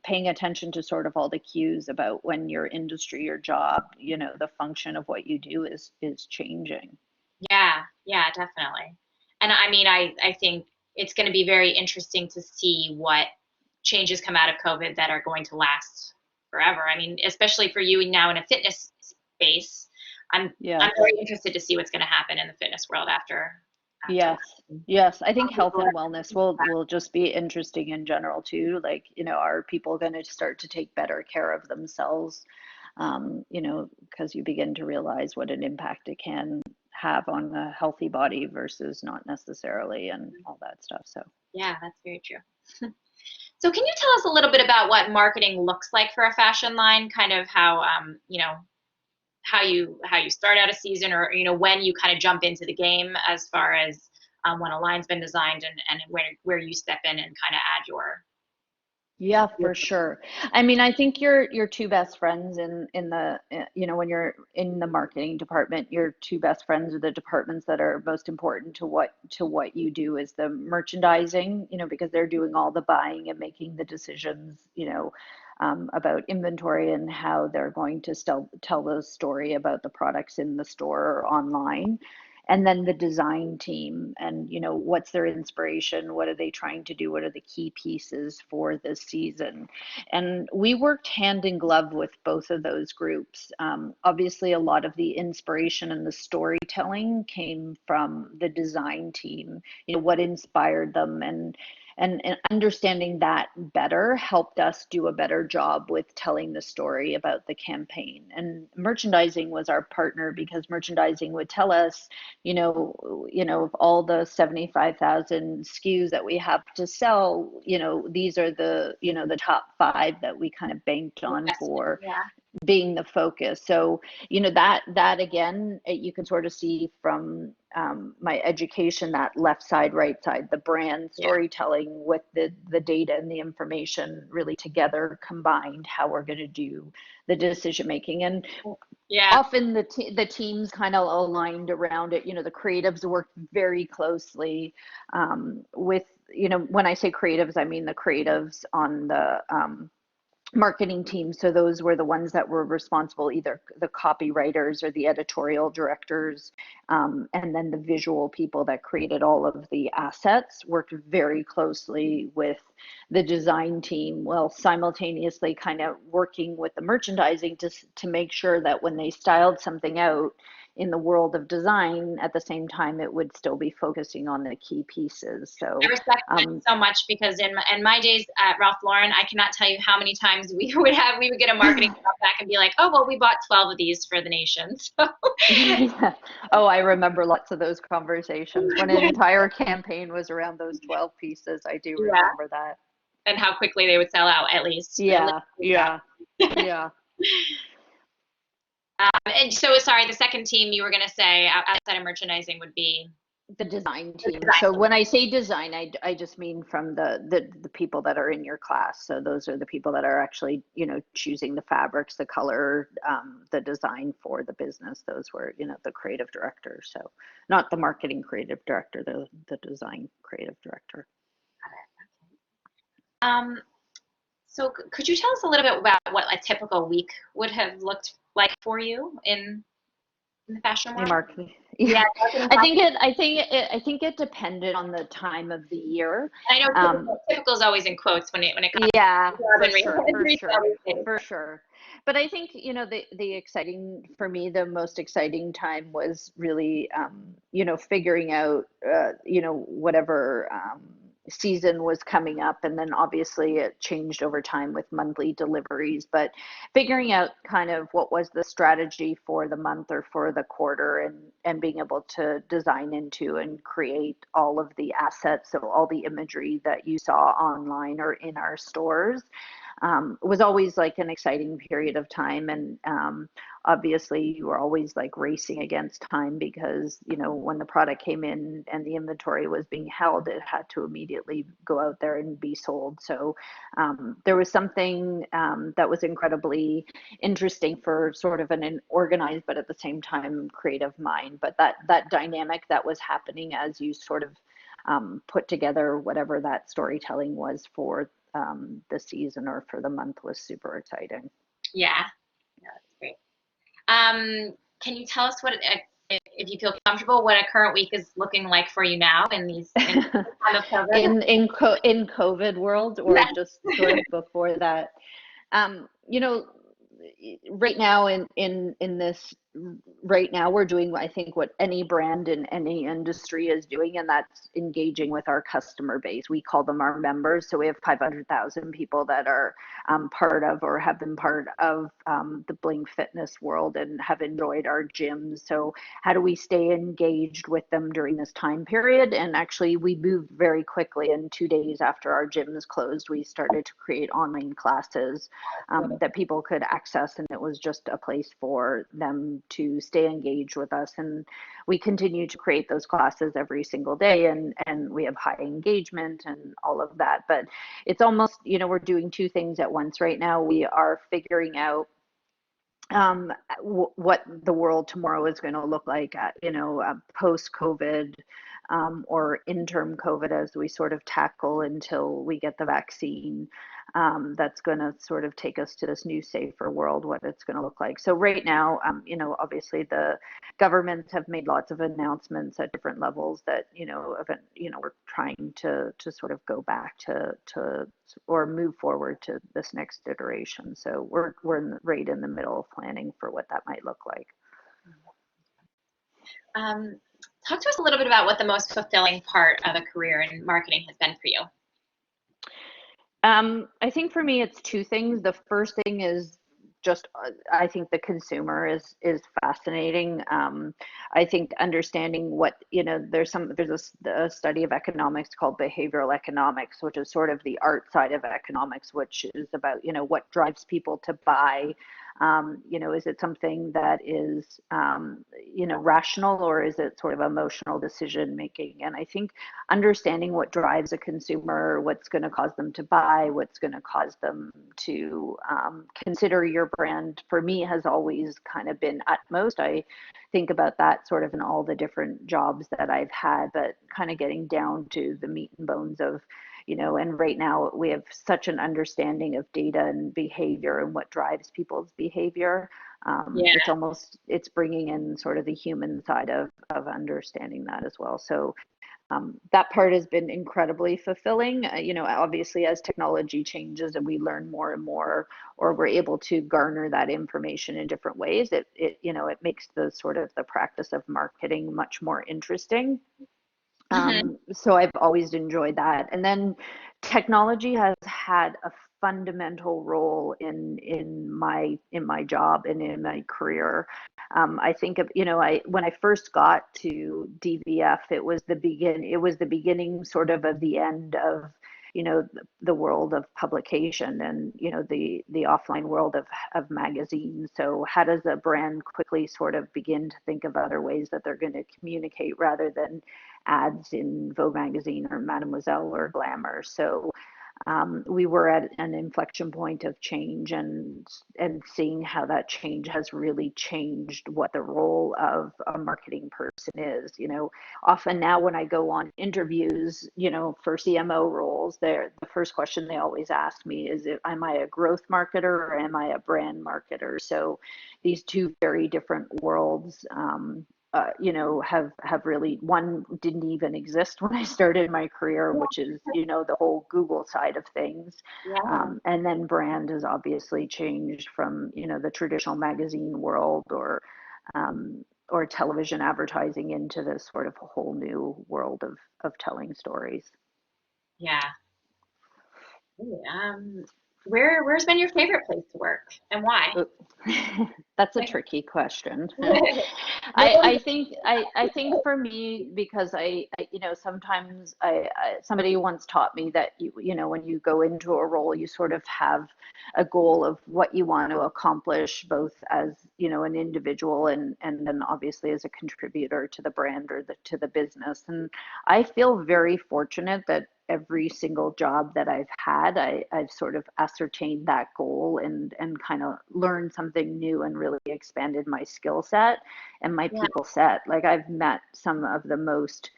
paying attention to sort of all the cues about when your industry, your job, the function of what you do is changing. Yeah, definitely. And I mean, I think it's going to be very interesting to see what changes come out of COVID that are going to last forever. I mean, especially for you now in a fitness space, I'm very interested to see what's going to happen in the fitness world after. Yes. I think health and wellness will just be interesting in general too. Like, are people going to start to take better care of themselves? Because you begin to realize what an impact it can have on a healthy body versus not necessarily, and all that stuff. So yeah, that's very true. So can you tell us a little bit about what marketing looks like for a fashion line, kind of how, how you start out a season, or, when you kind of jump into the game as far as when a line's been designed and where you step in and kind of add your. Yeah, for sure. I mean, I think your two best friends in the, when you're in the marketing department, your two best friends are the departments that are most important to what you do is the merchandising, because they're doing all the buying and making the decisions, about inventory and how they're going to tell the story about the products in the store or online. And then the design team, and what's their inspiration, what are they trying to do, what are the key pieces for this season. And we worked hand in glove with both of those groups. Obviously a lot of the inspiration and the storytelling came from the design team, what inspired them, and understanding that better helped us do a better job with telling the story about the campaign. And merchandising was our partner, because merchandising would tell us, of all the 75,000 SKUs that we have to sell, these are the top 5 that we kind of banked on for being the focus. So, that again, you can sort of see from my education, that left side, right side, the brand storytelling with the data and the information really together combined, how we're going to do the decision making. And Yeah. Often the teams kind of aligned around it. You know, the creatives worked very closely with, you know, when I say creatives, I mean the creatives on the marketing team. So those were the ones that were responsible, either the copywriters or the editorial directors, and then the visual people that created all of the assets worked very closely with the design team, while simultaneously kind of working with the merchandising to make sure that when they styled something out in the world of design, at the same time it would still be focusing on the key pieces. So I respect that so much, because in my days at Ralph Lauren, I cannot tell you how many times we would get a marketing back and be like, oh, well, we bought 12 of these for the nation. So. Yeah. Oh, I remember lots of those conversations when an entire campaign was around those 12 pieces. I do remember that. And how quickly they would sell out, at least. Yeah, yeah, yeah. And so, sorry, the second team you were going to say outside of merchandising would be? The design team. So when I say design, I just mean from the people that are in your class. So those are the people that are actually, you know, choosing the fabrics, the color, the design for the business. Those were, you know, the creative director. So not the marketing creative director, the design creative director. So could you tell us a little bit about what a typical week would have looked like for you in the fashion world? Marketing. Yeah, I think it depended on the time of the year. I know typical is always in quotes when it comes. Yeah, to for sure. But I think, you know, the exciting, for me, the most exciting time was really, you know, figuring out, you know, whatever season was coming up, and then obviously it changed over time with monthly deliveries, but figuring out kind of what was the strategy for the month or for the quarter, and being able to design into and create all of the assets, so all the imagery that you saw online or in our stores, was always like an exciting period of time. And obviously you were always like racing against time, because, you know, when the product came in and the inventory was being held, it had to immediately go out there and be sold. So there was something that was incredibly interesting for sort of an organized but at the same time creative mind. But that dynamic that was happening as you sort of put together whatever that storytelling was for the season or for the month was super exciting. Yeah, that's great. Can you tell us if you feel comfortable, what a current week is looking like for you now in time of COVID? in COVID world, or just sort of before that? You know, right now in this right now we're doing, I think, what any brand in any industry is doing, and that's engaging with our customer base. We call them our members. So we have 500,000 people that are part of or have been part of the Bling Fitness world and have enjoyed our gyms. So how do we stay engaged with them during this time period? And actually we moved very quickly. In 2 days after our gyms closed, we started to create online classes that people could access, and it was just a place for them to stay engaged with us. And we continue to create those classes every single day, and we have high engagement and all of that. But it's almost, you know, we're doing two things at once right now. We are figuring out what the world tomorrow is going to look like, you know, post-COVID, or interim COVID, as we sort of tackle until we get the vaccine. That's going to sort of take us to this new safer world, what it's going to look like. So right now, you know, obviously the governments have made lots of announcements at different levels that, you know, we're trying to sort of go back to or move forward to this next iteration. So we're right in the middle of planning for what that might look like. Talk to us a little bit about what the most fulfilling part of a career in marketing has been for you. I think for me, it's two things. The first thing is just, I think the consumer is fascinating. I think understanding what, you know, there's a study of economics called behavioral economics, which is sort of the art side of economics, which is about, you know, what drives people to buy Is it something that is, rational, or is it sort of emotional decision making? And I think understanding what drives a consumer, what's going to cause them to buy, what's going to cause them to consider your brand, for me has always kind of been utmost. I think about that sort of in all the different jobs that I've had, but kind of getting down to the meat and bones of, and right now we have such an understanding of data and behavior and what drives people's behavior. Yeah. It's bringing in sort of the human side of understanding that as well. So that part has been incredibly fulfilling. Obviously, as technology changes and we learn more and more, or we're able to garner that information in different ways, it makes the sort of the practice of marketing much more interesting. So I've always enjoyed that. And then technology has had a fundamental role in my job and in my career. I think of, when I first got to DVF, it was the beginning sort of the end of, the world of publication and, the offline world of magazines. So how does a brand quickly sort of begin to think of other ways that they're going to communicate rather than ads in Vogue magazine or Mademoiselle or Glamour? So we were at an inflection point of change, and seeing how that change has really changed what the role of a marketing person is. Often now when I go on interviews, for CMO roles, the first question they always ask me is, am I a growth marketer or am I a brand marketer? So these two very different worlds have really, one didn't even exist when I started my career, which is, the whole Google side of things. Yeah. And then brand has obviously changed from, the traditional magazine world or television advertising into this sort of whole new world of telling stories. Yeah. Ooh, where's been your favorite place to work and why? That's a tricky question. I think for me, because sometimes somebody once taught me that when you go into a role, you sort of have a goal of what you want to accomplish, both as an individual and then obviously as a contributor to the brand or to the business. And I feel very fortunate that every single job that I've had, I've sort of ascertained that goal and kind of learned something new and really expanded my skill set and my people set. Like, I've met some of the most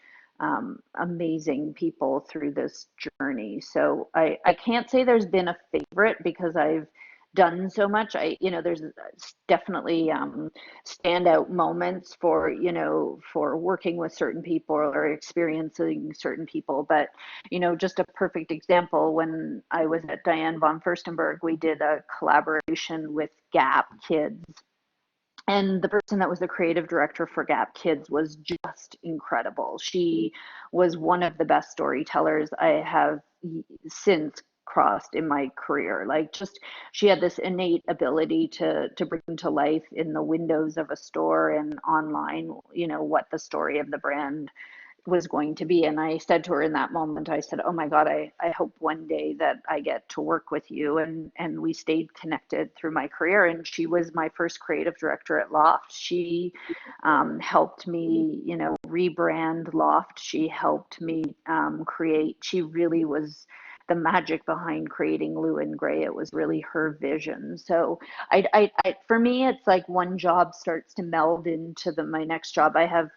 amazing people through this journey. So I can't say there's been a favorite because I've done so much. There's definitely standout moments for working with certain people or experiencing certain people. But just a perfect example, when I was at Diane von Furstenberg, we did a collaboration with Gap Kids. And the person that was the creative director for Gap Kids was just incredible. She was one of the best storytellers I have since crossed in my career. Like, just, she had this innate ability to bring to life in the windows of a store and online, what the story of the brand was going to be. And I said to her in that moment, I said, oh my God, I hope one day that I get to work with you. And we stayed connected through my career. And she was my first creative director at Loft. She helped me, rebrand Loft. She helped me create, she really was the magic behind creating Lou and Gray. It was really her vision. So for me, it's like one job starts to meld into my next job. I have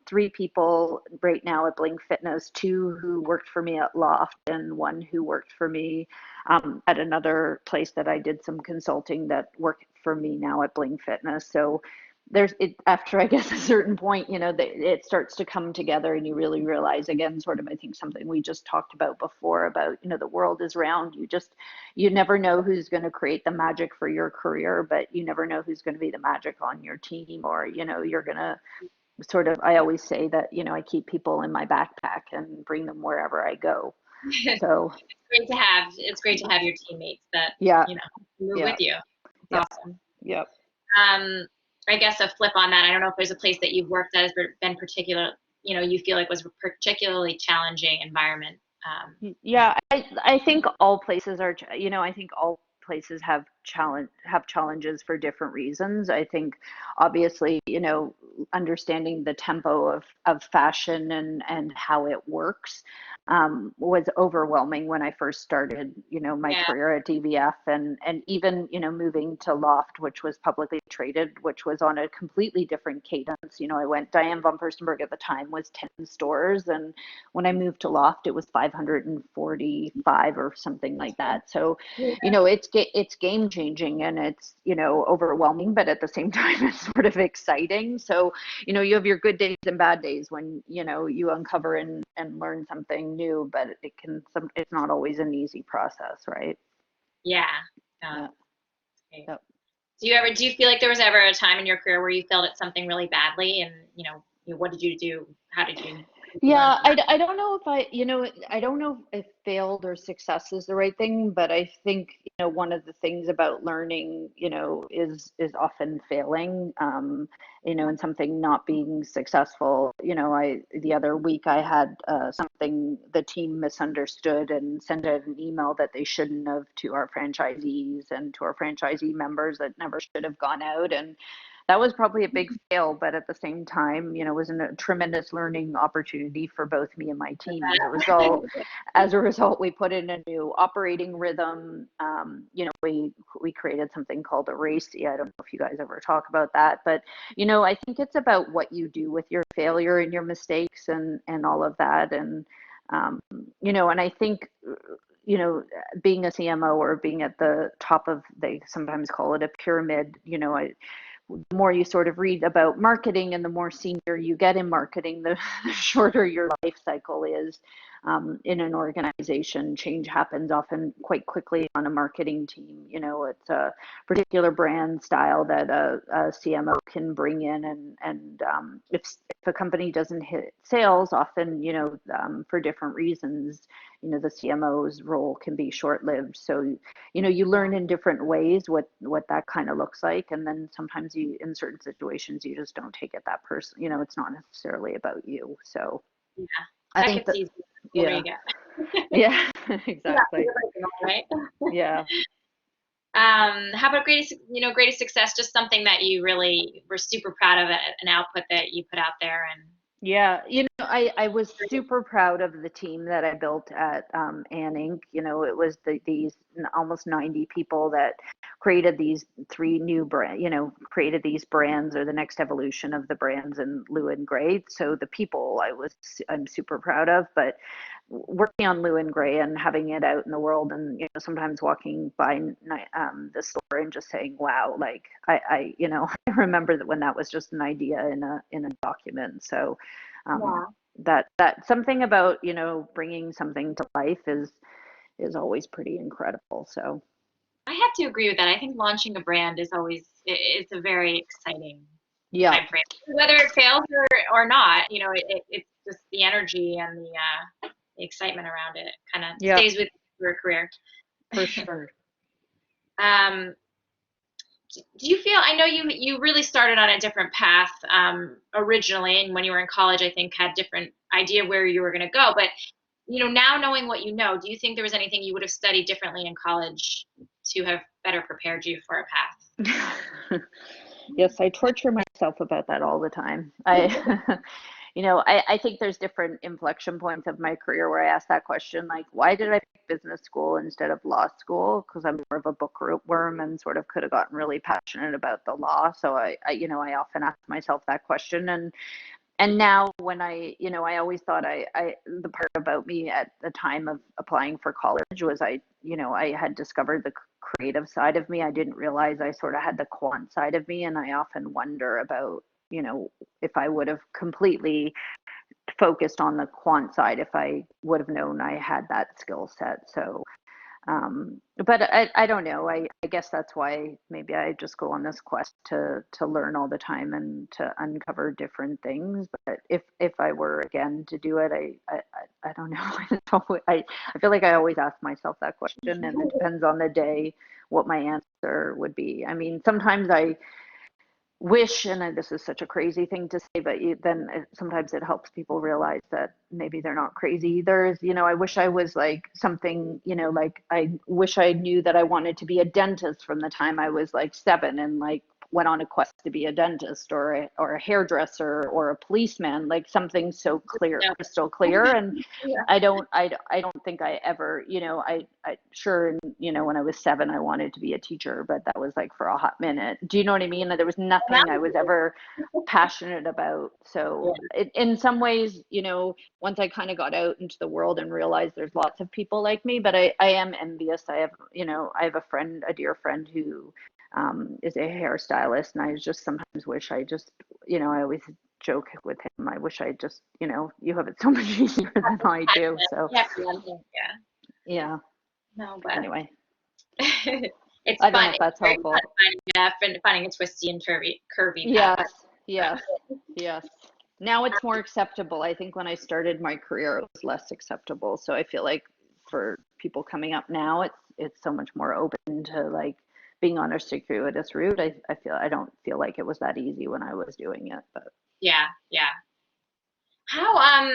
3 people right now at Bling Fitness, 2 who worked for me at Loft and 1 who worked for me at another place that I did some consulting that worked for me now at Bling Fitness. So after, I guess, a certain point, it starts to come together and you really realize, again, sort of, I think something we just talked about before about, the world is round. You never know who's going to create the magic for your career, but you never know who's going to be the magic on your team, or, you're going to sort of, I always say that, I keep people in my backpack and bring them wherever I go. So it's great to have your teammates that, move with you. It's awesome. Yep. I guess a flip on that, I don't know if there's a place that you've worked that has been particular, you feel like was a particularly challenging environment. I think all places are, I think all places have challenges for different reasons. I think obviously, understanding the tempo of fashion and how it works was overwhelming when I first started, my Yeah. career at DVF, and even, moving to Loft, which was publicly traded, which was on a completely different cadence. Diane von Furstenberg at the time was 10 stores, and when I moved to Loft, it was 545 or something like that. So, it's game changing, and it's, overwhelming, but at the same time, it's sort of exciting. So, you have your good days and bad days when, you uncover and learn something new, but it's not always an easy process, right? Yeah. Yeah. Okay. Yep. Do you feel like there was ever a time in your career where you failed at something really badly, and what did you do? How did you Yeah, learn from that? I don't know if I don't know if failed or success is the right thing, but I think, one of the things about learning, is often failing, and something not being successful. The other week I had something the team misunderstood and sent out an email that they shouldn't have to our franchisees and to our franchisee members that never should have gone out. And that was probably a big fail, but at the same time, it was a tremendous learning opportunity for both me and my team. As a result, we put in a new operating rhythm. We created something called a RACI. I don't know if you guys ever talk about that, but I think it's about what you do with your failure and your mistakes and all of that. And and I think being a CMO or being at the top of, they sometimes call it a pyramid, the more you sort of read about marketing and the more senior you get in marketing, the shorter your life cycle is in an organization. Change happens often quite quickly on a marketing team. It's a particular brand style that a CMO can bring in, and if a company doesn't hit sales, often, for different reasons, the CMO's role can be short-lived. So, you learn in different ways what that kind of looks like, and then sometimes in certain situations, you just don't take it that person. It's not necessarily about you. So Yeah, I that think gets that, easier the older yeah, you get. yeah, Yeah, exactly, right? yeah. How about greatest success? Just something that you really were super proud of, an output that you put out there, and Yeah, I was super proud of the team that I built at Ann Inc. It was these almost 90 people that created these three new created these brands, or the next evolution of the brands in Lou and Gray. So the people I'm super proud of, but working on Lou and Gray and having it out in the world, and sometimes walking by the store and just saying, wow, like I I remember that when that was just an idea in a document. So yeah. that something about bringing something to life is always pretty incredible. So I have to agree with that. I think launching a brand is always it's a very exciting yeah, time frame, whether it fails or not. It's just the energy and the excitement around it kind of yeah, stays with your career. for sure. Um, do you feel? I know you really started on a different path originally, and when you were in college, I think had different idea where you were going to go. But now knowing what you know, do you think there was anything you would have studied differently in college to have better prepared you for a path? Yes, I torture myself about that all the time. I think there's different inflection points of my career where I ask that question, like, why did I pick business school instead of law school? Because I'm more of a bookworm and sort of could have gotten really passionate about the law. So I often ask myself that question. And now when I always thought the part about me at the time of applying for college was I had discovered the creative side of me. I didn't realize I sort of had the quant side of me. And I often wonder about, if I would have completely focused on the quant side, if I would have known I had that skill set. So but I don't know. I guess that's why maybe I just go on this quest to learn all the time and to uncover different things. But if I were again to do it, I don't know. I feel like I always ask myself that question, and it depends on the day what my answer would be. I mean, sometimes wish, and this is such a crazy thing to say, but sometimes it helps people realize that maybe they're not crazy either. Is, I wish I was like something, like I wish I knew that I wanted to be a dentist from the time I was like 7 and like went on a quest to be a dentist or a hairdresser or a policeman, like something so clear, Yeah. crystal clear. And Yeah. I don't think I ever, I sure, when I was 7, I wanted to be a teacher, but that was like for a hot minute. Do you know what I mean? There was nothing I was ever passionate about. So in some ways, once I kind of got out into the world and realized there's lots of people like me, but I am envious. I have a dear friend who is a hairstylist, and I just sometimes wish I just, I always joke with him, I wish I just, you have it so much easier than I do. So Yeah. yeah. No, but Anyway, it's I don't fun. know if that's It's very helpful. fun finding a twisty and curvy path. Yes. Now it's more acceptable. I think when I started my career, it was less acceptable. So I feel like for people coming up now, it's so much more open to like being on a circuitous route. I don't feel like it was that easy when I was doing it, but Yeah. How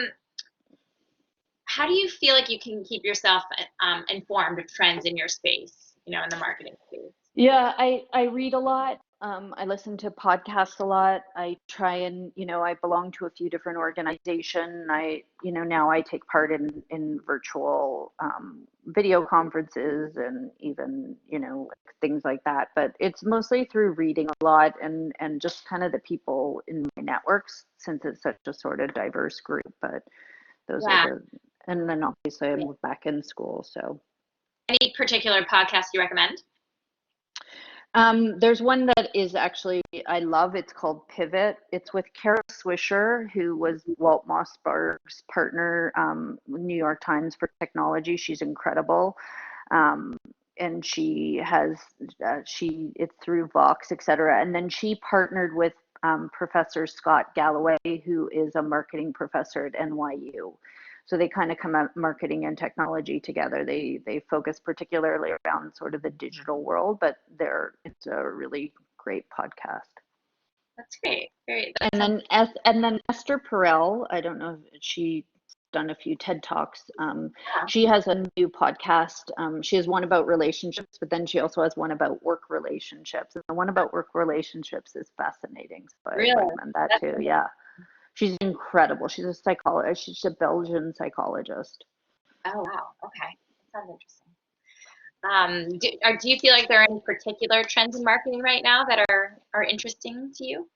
how do you feel like you can keep yourself informed of trends in your space, in the marketing space? yeah, I read a lot. I listen to podcasts a lot. I try and, I belong to a few different organizations. Now I take part in virtual video conferences and even, things like that. But it's mostly through reading a lot and just kind of the people in my networks, since it's such a sort of diverse group. But those Yeah. are and then obviously I'm back in school, so. Any particular podcast you recommend? There's one that is actually I love. It's called Pivot. It's with Kara Swisher, who was Walt Mossberg's partner, New York Times for technology. She's incredible, and she has it's through Vox, etc. And then she partnered with Professor Scott Galloway, who is a marketing professor at NYU. So they kind of come out marketing and technology together. They focus particularly around sort of the digital world, but it's a really great podcast. That's great. Great. And then Esther Perel, I don't know if she's done a few TED Talks. She has a new podcast. She has one about relationships, but then she also has one about work relationships. And the one about work relationships is fascinating. So I recommend that too. Yeah. She's incredible. She's a psychologist. She's a Belgian psychologist. Oh, wow. Okay. Sounds interesting. Do you feel like there are any particular trends in marketing right now that are interesting to you?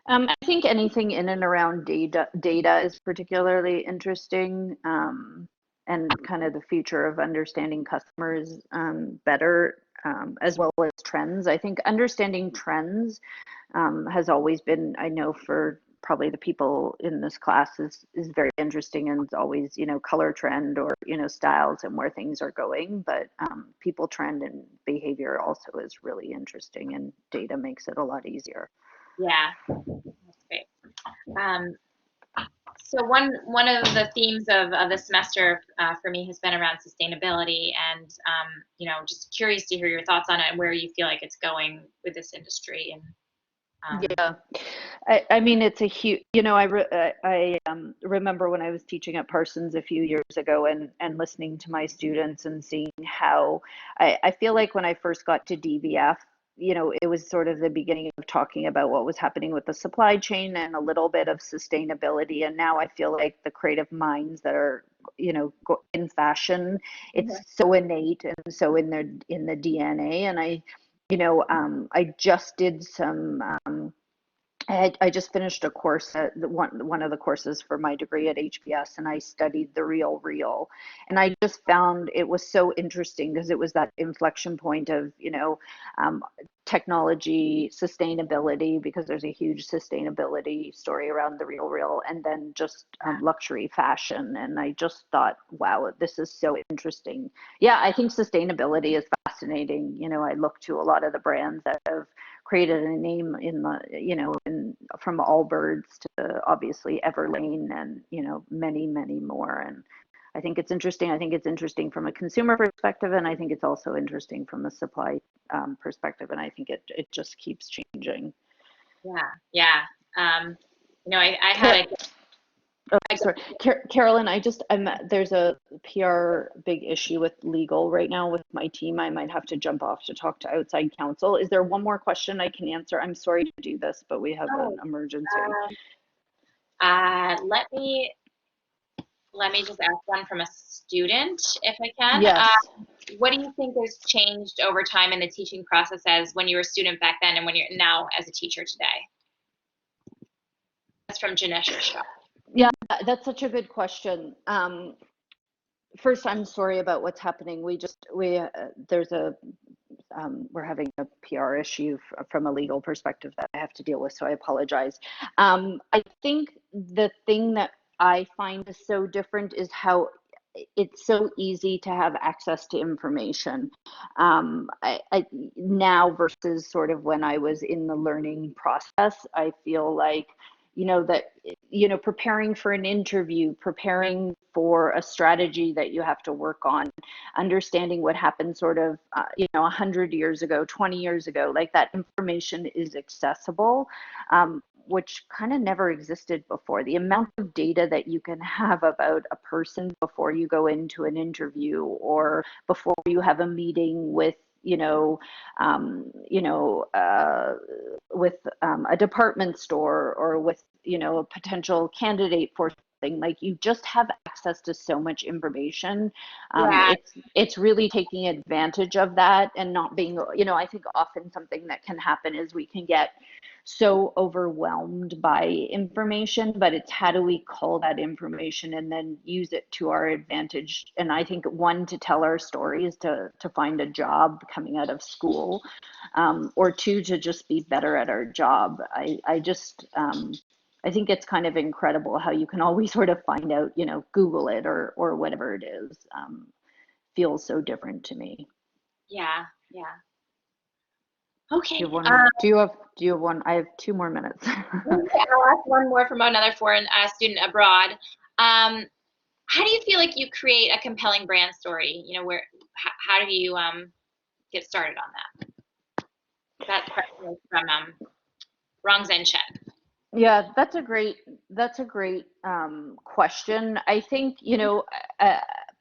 I think anything in and around data is particularly interesting, and kind of the future of understanding customers better, as well as trends. I think understanding trends has always been, I know for probably the people in this class is very interesting, and it's always, color trend or, styles and where things are going. But people trend and behavior also is really interesting, and data makes it a lot easier. Yeah, that's great. So one of the themes of the semester for me has been around sustainability, and just curious to hear your thoughts on it and where you feel like it's going with this industry. And yeah, I mean, it's a huge, I remember when I was teaching at Parsons a few years ago and listening to my students and seeing how I feel like when I first got to DVF, it was sort of the beginning of talking about what was happening with the supply chain and a little bit of sustainability. And now I feel like the creative minds that are, in fashion, it's so innate and so in the DNA. And I just did some. I just finished a course at one of the courses for my degree at HBS, and I studied the real real. And I just found it was so interesting because it was that inflection point of, technology, sustainability, because there's a huge sustainability story around the real real, and then just luxury fashion. And I just thought, wow, this is so interesting. Yeah, I think sustainability is fascinating. I look to a lot of the brands that have created a name in from Allbirds to obviously Everlane and, many, many more. And I think it's interesting. I think it's interesting from a consumer perspective, and I think it's also interesting from a supply perspective. And I think it just keeps changing. Yeah, yeah. I had a Oh, sorry, Carolyn. There's a PR big issue with legal right now with my team. I might have to jump off to talk to outside counsel. Is there one more question I can answer? I'm sorry to do this, but we have an emergency. Let me just ask one from a student, if I can. Yes. What do you think has changed over time in the teaching process as when you were a student back then and when you're now as a teacher today? That's from Janesha Shaw. Yeah, that's such a good question. First, I'm sorry about what's happening. We're having a PR issue from a legal perspective that I have to deal with, so I apologize. I think the thing that I find is so different is how it's so easy to have access to information now versus sort of when I was in the learning process. I feel like preparing for an interview, preparing for a strategy that you have to work on, understanding what happened sort of, 100 years ago, 20 years ago, like that information is accessible, which kind of never existed before. The amount of data that you can have about a person before you go into an interview or before you have a meeting with a department store or with a potential candidate for something, like you just have access to so much information. It's really taking advantage of that and not being, I think often something that can happen is we can get so overwhelmed by information, but it's how do we cull that information and then use it to our advantage. And I think one, to tell our stories, to find a job coming out of school, or two, to just be better at our job. I think it's kind of incredible how you can always sort of find out, Google it or whatever it is. Feels so different to me. Yeah, yeah. Okay. Do you have one? I have 2 more minutes. I'll ask one more from another foreign student abroad. How do you feel like you create a compelling brand story? How do you get started on that? That question is from Rong Zhen Chen. Yeah, that's a great question. I think,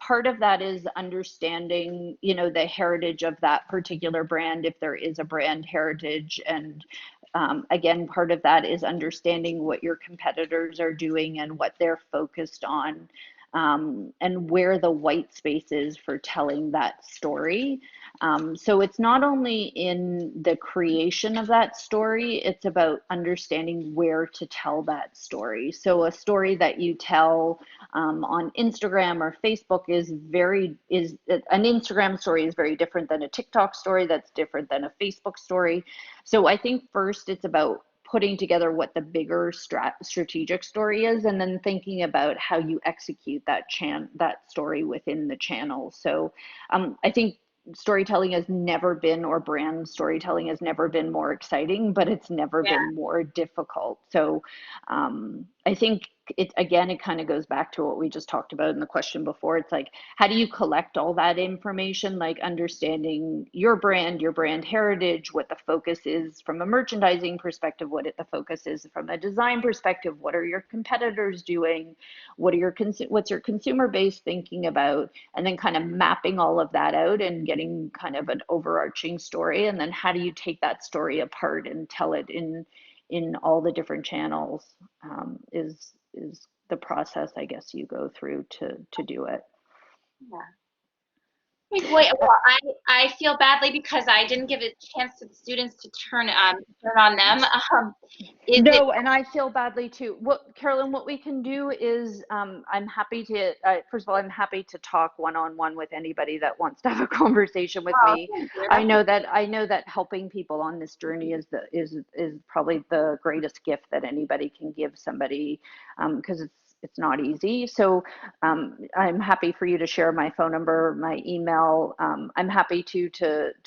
part of that is understanding, the heritage of that particular brand, if there is a brand heritage. And again, part of that is understanding what your competitors are doing and what they're focused on, and where the white space is for telling that story. So it's not only in the creation of that story, it's about understanding where to tell that story. So a story that you tell on Instagram or Facebook an Instagram story is very different than a TikTok story, that's different than a Facebook story. So I think first it's about putting together what the bigger strategic story is, and then thinking about how you execute that story within the channel. So I think storytelling has never been, or brand storytelling has never been more exciting, but it's never been more difficult. So I think it kind of goes back to what we just talked about in the question before. It's like, how do you collect all that information, like understanding your brand heritage, what the focus is from a merchandising perspective, what the focus is from a design perspective, what are your competitors doing, what's your consumer base thinking about, and then kind of mapping all of that out and getting kind of an overarching story. And then how do you take that story apart and tell it in all the different channels, is the process, I guess, you go through to do it. Yeah. Well, I feel badly because I didn't give a chance to the students to turn on them. And I feel badly too. Carolyn, what we can do is, I'm happy to, first of all, I'm happy to talk one-on-one with anybody that wants to have a conversation with me. I know that helping people on this journey is probably the greatest gift that anybody can give somebody, because it's not easy. So I'm happy for you to share my phone number, my email. I'm happy to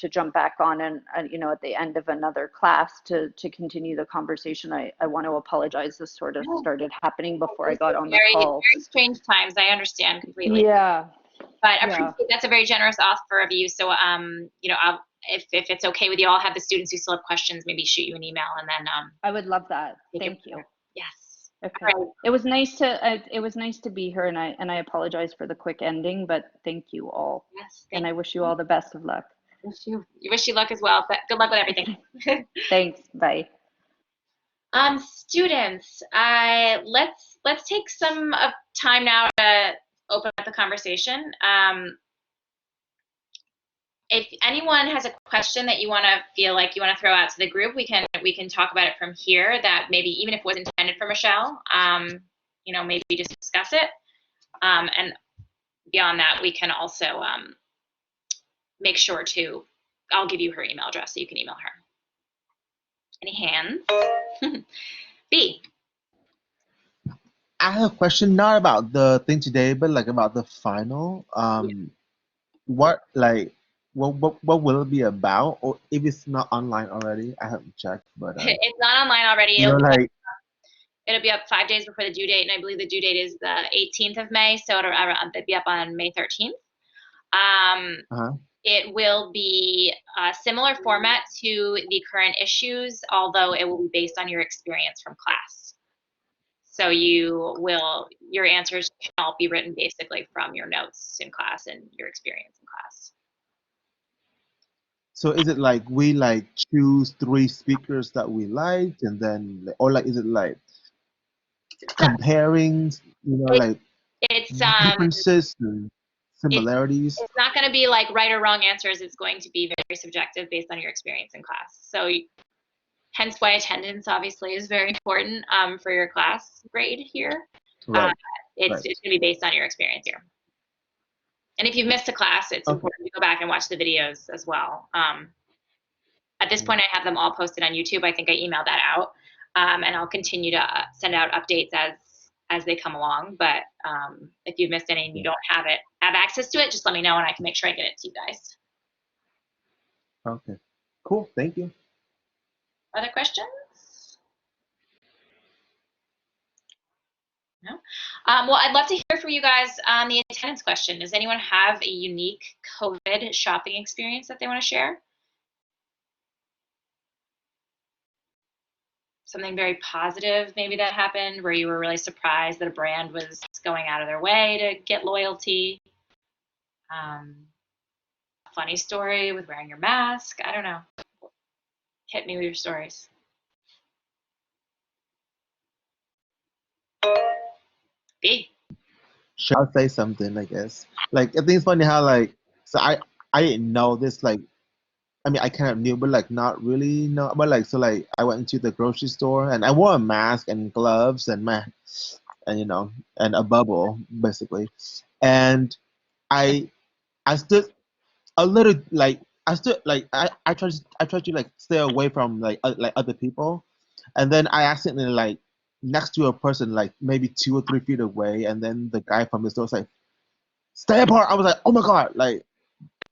jump back on and you know, at the end of another class to continue the conversation. I want to apologize. This sort of started happening before I got on the call. Very strange times. I understand completely. Yeah. But I appreciate that's a very generous offer of you. So you know, if it's okay with you, I'll have the students who still have questions maybe shoot you an email, and then I would love that. Thank you. Yes. Okay. Right. It was nice to be here, and I apologize for the quick ending, but thank you all. Yes. And I wish you all the best of luck. Wish you luck as well. But good luck with everything. Thanks. Bye. Students, let's take some time now to open up the conversation. If anyone has a question that you want to feel like you want to throw out to the group, we can talk about it from here. That maybe even if it was intended for Michelle, you know, maybe just discuss it. And beyond that, we can also make sure to. I'll give you her email address so you can email her. Any hands? B. I have a question, not about the thing today, but like about the final. What will it be about, or if it's not online already? I haven't checked, but It's not online already. you know, like It'll be up 5 days before the due date, and I believe the due date is the 18th of May, so it'll be up on May 13th. It will be a similar format to the current issues, although it will be based on your experience from class. So your answers can all be written basically from your notes in class and your experience in class. so is it like we like choose 3 speakers that we liked, and then, or like is it like comparing, you know, like It's differences and similarities? It's not going to be like right or wrong answers. It's going to be very subjective based on your experience in class. So hence why attendance obviously is very important for your class grade here. Right. It's Right. going to be based on your experience here. And if you've missed a class, it's important to go back and watch the videos as well. At this point, I have them all posted on YouTube. I think I emailed that out. And I'll continue to send out updates as they come along. But if you've missed any and you don't have access to it, just let me know and I can make sure I get it to you guys. Okay. Cool. Thank you. Other questions? No? Well, I'd love to hear from you guys on the attendance question. Does anyone have a unique COVID shopping experience that they want to share? Something very positive maybe that happened where you were really surprised that a brand was going out of their way to get loyalty. A funny story with wearing your mask. I don't know. Hit me with your stories. B. Sure, I'll say something, I guess. Like, I think it's funny how, like, so I didn't know this, like, I mean, I kind of knew, but like not really know. But like, so like, I went into the grocery store and I wore a mask and gloves and and you know, and a bubble basically. And I I stood a little like I stood like I tried to like stay away from like other people, and then I accidentally like next to a person like maybe 2 or 3 feet away, and then the guy from the store was like, "Stay apart." I was like, "Oh my god!" Like,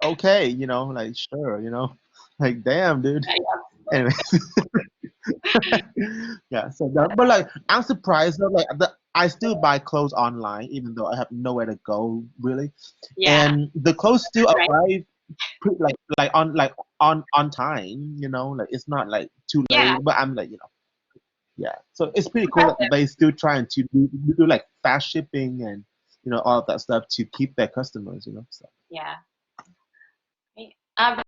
okay, you know, like sure, you know, like damn, dude. Anyways, yeah. So that, but like I'm surprised though. Like I still buy clothes online, even though I have nowhere to go really. Yeah. And the clothes still Right. arrive on time. You know, like it's not like too late. Yeah. But I'm like, you know, yeah. So it's pretty cool that they still trying to do like fast shipping and you know all of that stuff to keep their customers. You know. So. Yeah. Great.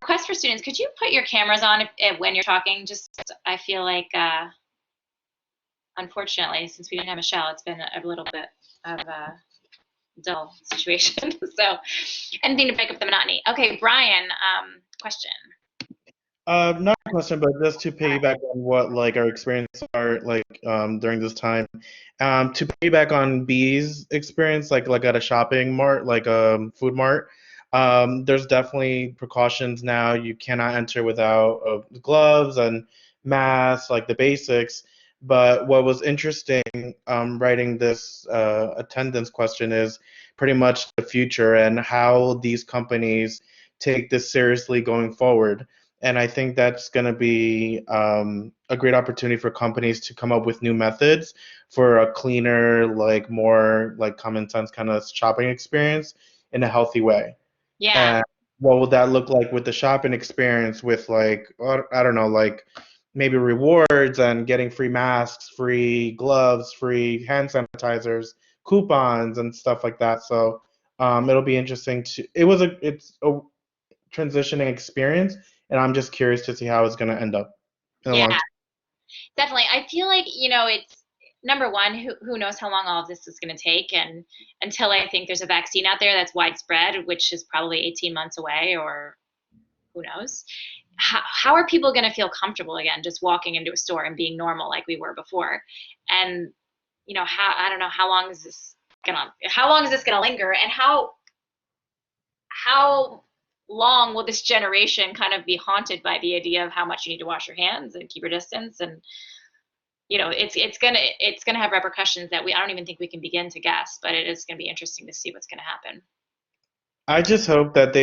Request for students, could you put your cameras on when you're talking? Just, I feel like, unfortunately, since we didn't have Michelle, it's been a little bit of a dull situation. So anything to break up the monotony. Okay, Brian, question. Not a question, but just to piggyback on what like our experience are like during this time. To piggyback on B's experience, like at a shopping mart, like a food mart. There's definitely precautions now. You cannot enter without gloves and masks, like the basics. But what was interesting writing this attendance question is pretty much the future and how these companies take this seriously going forward. And I think that's going to be a great opportunity for companies to come up with new methods for a cleaner, like more like common sense kind of shopping experience in a healthy way. Yeah. And what would that look like with the shopping experience with like, I don't know, like maybe rewards and getting free masks, free gloves, free hand sanitizers, coupons and stuff like that. So it'll be interesting to, it's a transitioning experience and I'm just curious to see how it's going to end up in the long Yeah. term. Definitely. I feel like, it's number one, who knows how long all of this is going to take. And until I think there's a vaccine out there that's widespread, which is probably 18 months away, or who knows, how are people going to feel comfortable again, just walking into a store and being normal like we were before? And, I don't know, how long is this going to linger, and how long will this generation kind of be haunted by the idea of how much you need to wash your hands and keep your distance? And it's gonna have repercussions that I don't even think we can begin to guess, but it is gonna be interesting to see what's gonna happen. I just hope that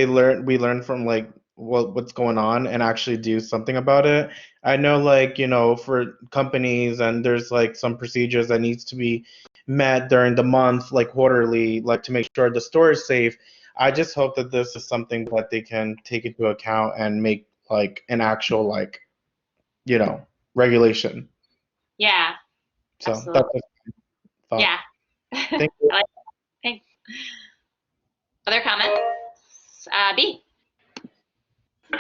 we learn from like what's going on and actually do something about it. I know like, for companies and there's like some procedures that needs to be met during the month, like quarterly, like to make sure the store is safe. I just hope that this is something that they can take into account and make like an actual like, regulation. Yeah, So absolutely. that's just my thought. Yeah. I Thank you. like that. Thanks. Other comments? B.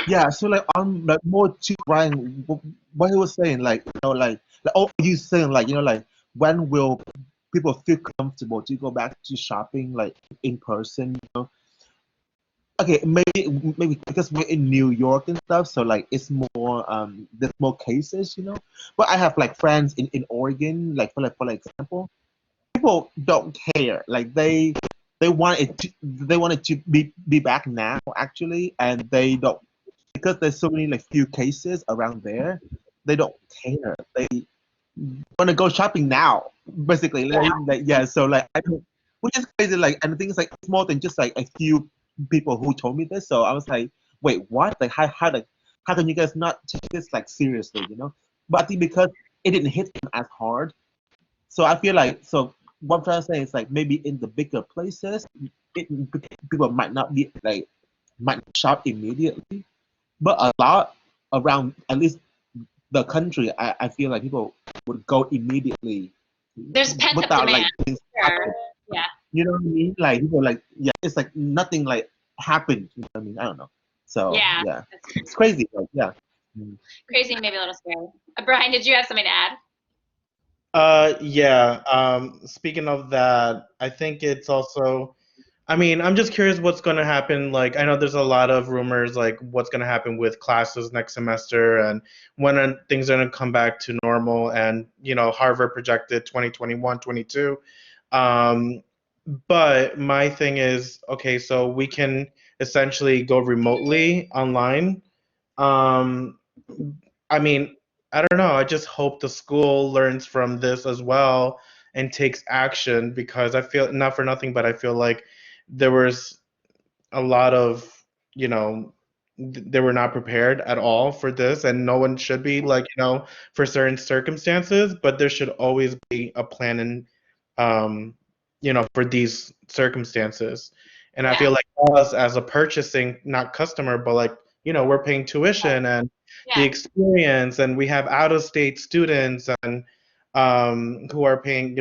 Yeah, so like on like more to Brian, what he was saying, like oh, you saying like like when will people feel comfortable to go back to shopping like in person? Okay, maybe because we're in New York and stuff, so like it's more there's more cases, But I have like friends in Oregon, like for example, people don't care. Like they want it to be back now actually, and they don't because there's so many like few cases around there. They don't care. They want to go shopping now, basically. Yeah, so like I don't, which is crazy. Like, and the thing is like it's more than just like a few people who told me this. So I was like, wait, what? Like, how can you guys not take this like seriously? But I think because it didn't hit them as hard, so I feel like so. What I'm trying to say is like maybe in the bigger places, it, people might not be like might not shop immediately, but a lot around at least the country, I feel like people would go immediately There's pent up without demand. like things Sure. happen. Yeah. You know what I mean? Like people like yeah, it's like nothing like happened. You know what I mean? I don't know. So Yeah. yeah, That's it's crazy. Like yeah. Mm. crazy, maybe a little scary. Brian, did you have something to add? Yeah. Speaking of that, I think it's also, I mean, I'm just curious what's going to happen. Like, I know there's a lot of rumors, like what's going to happen with classes next semester and when things are going to come back to normal. And, Harvard projected 2021, 22. Um, but my thing is, okay, so we can essentially go remotely online. Um, I mean, I don't know. I just hope the school learns from this as well and takes action because I feel, not for nothing, but I feel like there was a lot of, they were not prepared at all for this, and no one should be, like, for certain circumstances, but there should always be a plan in, um, for these circumstances. And I Yeah. feel like us as a purchasing, not customer, but like, we're paying tuition and the Yeah. experience, and we have out of state students and who are paying,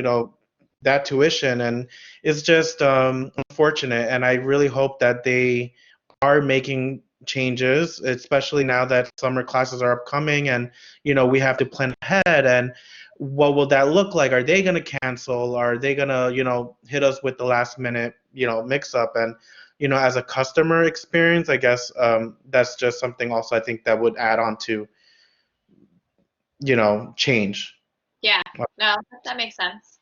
that tuition, and it's just unfortunate. And I really hope that they are making changes, especially now that summer classes are upcoming and we have to plan ahead. And what will that look like? Are they going to cancel? Are they going to hit us with the last minute mix up? And as a customer experience, I guess that's just something also I think that would add on to change. Yeah. No, that makes sense.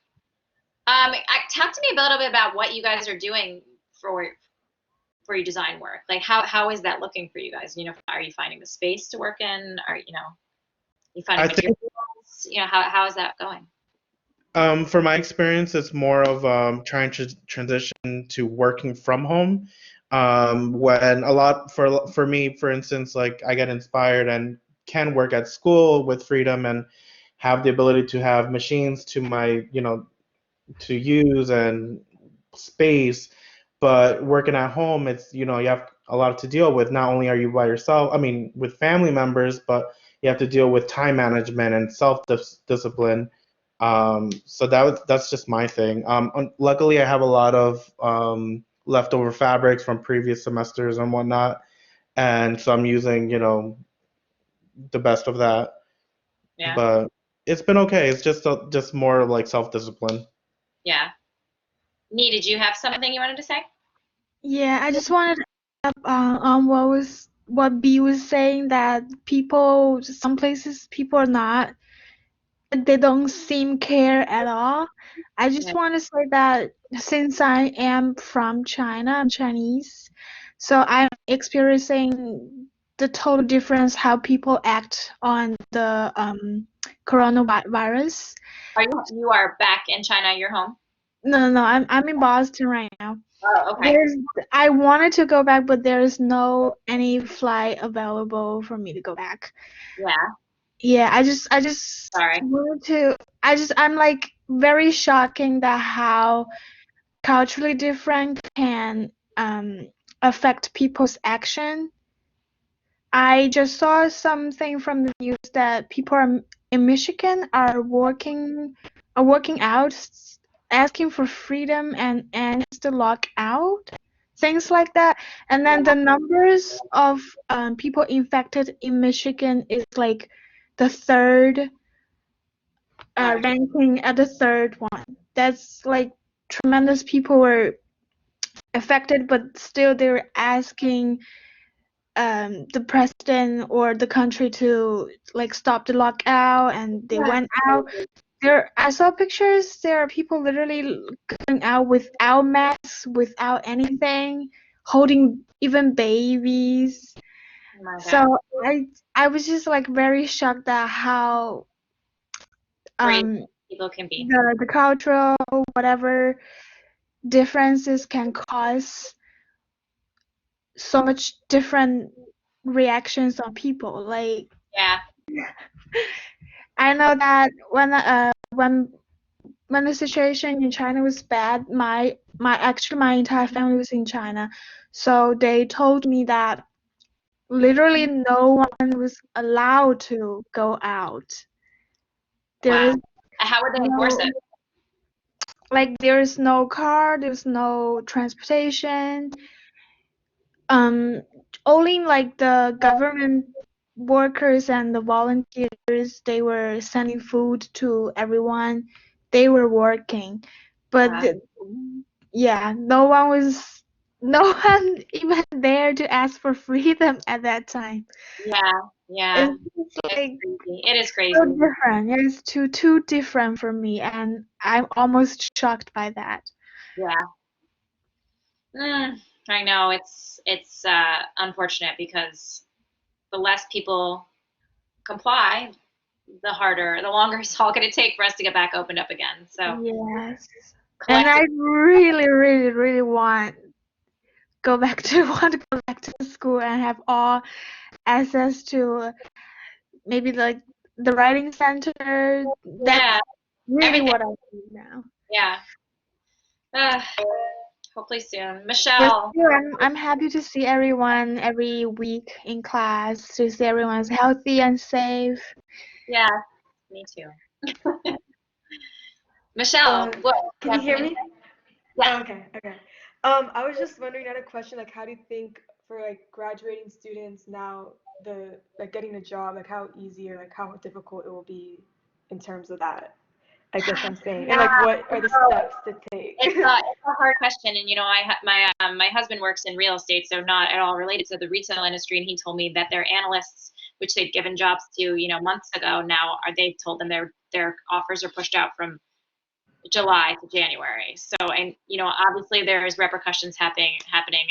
Talk to me a little bit about what you guys are doing for your design work. Like how is that looking for you guys? Are you finding the space to work in? Are you finding I think materials? What's, how is that going? For my experience, it's more of trying to transition to working from home. When a lot for me, for instance, like I get inspired and can work at school with freedom and have the ability to have machines to my, to use and space. But working at home, it's, you have a lot to deal with. Not only are you by yourself, I mean, with family members, but you have to deal with time management and self-discipline. So that's just my thing. Luckily, I have a lot of leftover fabrics from previous semesters and whatnot, and so I'm using, the best of that. Yeah. But it's been okay. It's just more like self-discipline. Yeah. Nee, did you have something you wanted to say? Yeah, I just wanted to add up on what B was saying, that some places people are not, they don't seem care at all. I just Yeah. want to say that since I am from China, I'm Chinese, so I'm experiencing the total difference how people act on the coronavirus. You are back in China, you're home? No, I'm in Boston right now. Oh, okay. I wanted to go back, but there's no any flight available for me to go back. Yeah. Yeah, I just Sorry. wanted to. I'm like very shocking that how culturally different can affect people's action. I just saw something from the news that people in Michigan are working out, asking for freedom and the lockout, things like that. And then the numbers of people infected in Michigan is like the third ranking at the third one. That's like tremendous. People were affected, but still they were asking the president or the country to like stop the lockout, and they went out. I saw pictures. There are people literally going out without masks, without anything, holding even babies. Oh my God. So I was just like very shocked at how Brave people can be. the cultural whatever differences can cause so much different reactions on people. Like Yeah. I know that when the situation in China was bad, my entire family was in China, so they told me that literally no one was allowed to go out. There Wow. is How would they enforce it? like there is no car, there's no transportation. Only like the government workers and the volunteers, they were sending food to everyone. They were working, but Wow. yeah, no one even there to ask for freedom at that time. Yeah. It's like Crazy. It is crazy. so different. It's too different for me, and I'm almost shocked by that. Yeah. I know it's unfortunate because the less people comply, the longer it's all going to take for us to get back opened up again. So Yes. And I really, really, really want to go back to school and have all access to maybe like the writing center. That's really everything. what I need now. Yeah. Hopefully soon. But Michelle. still, I'm happy to see everyone every week in class, to see everyone's healthy and safe. Yeah, me too. Michelle, what? Can you hear me? Yeah. Oh, okay. I was just wondering, I had a question, like, how do you think for like graduating students now, the like getting a job, like how easy or like how difficult it will be in terms of that? I guess I'm saying, and like what are the steps to take? It's a hard question, and my husband works in real estate, so not at all related to the retail industry, and he told me that their analysts, which they'd given jobs to months ago, now they've told them their offers are pushed out from July to January. So, and obviously there's repercussions happening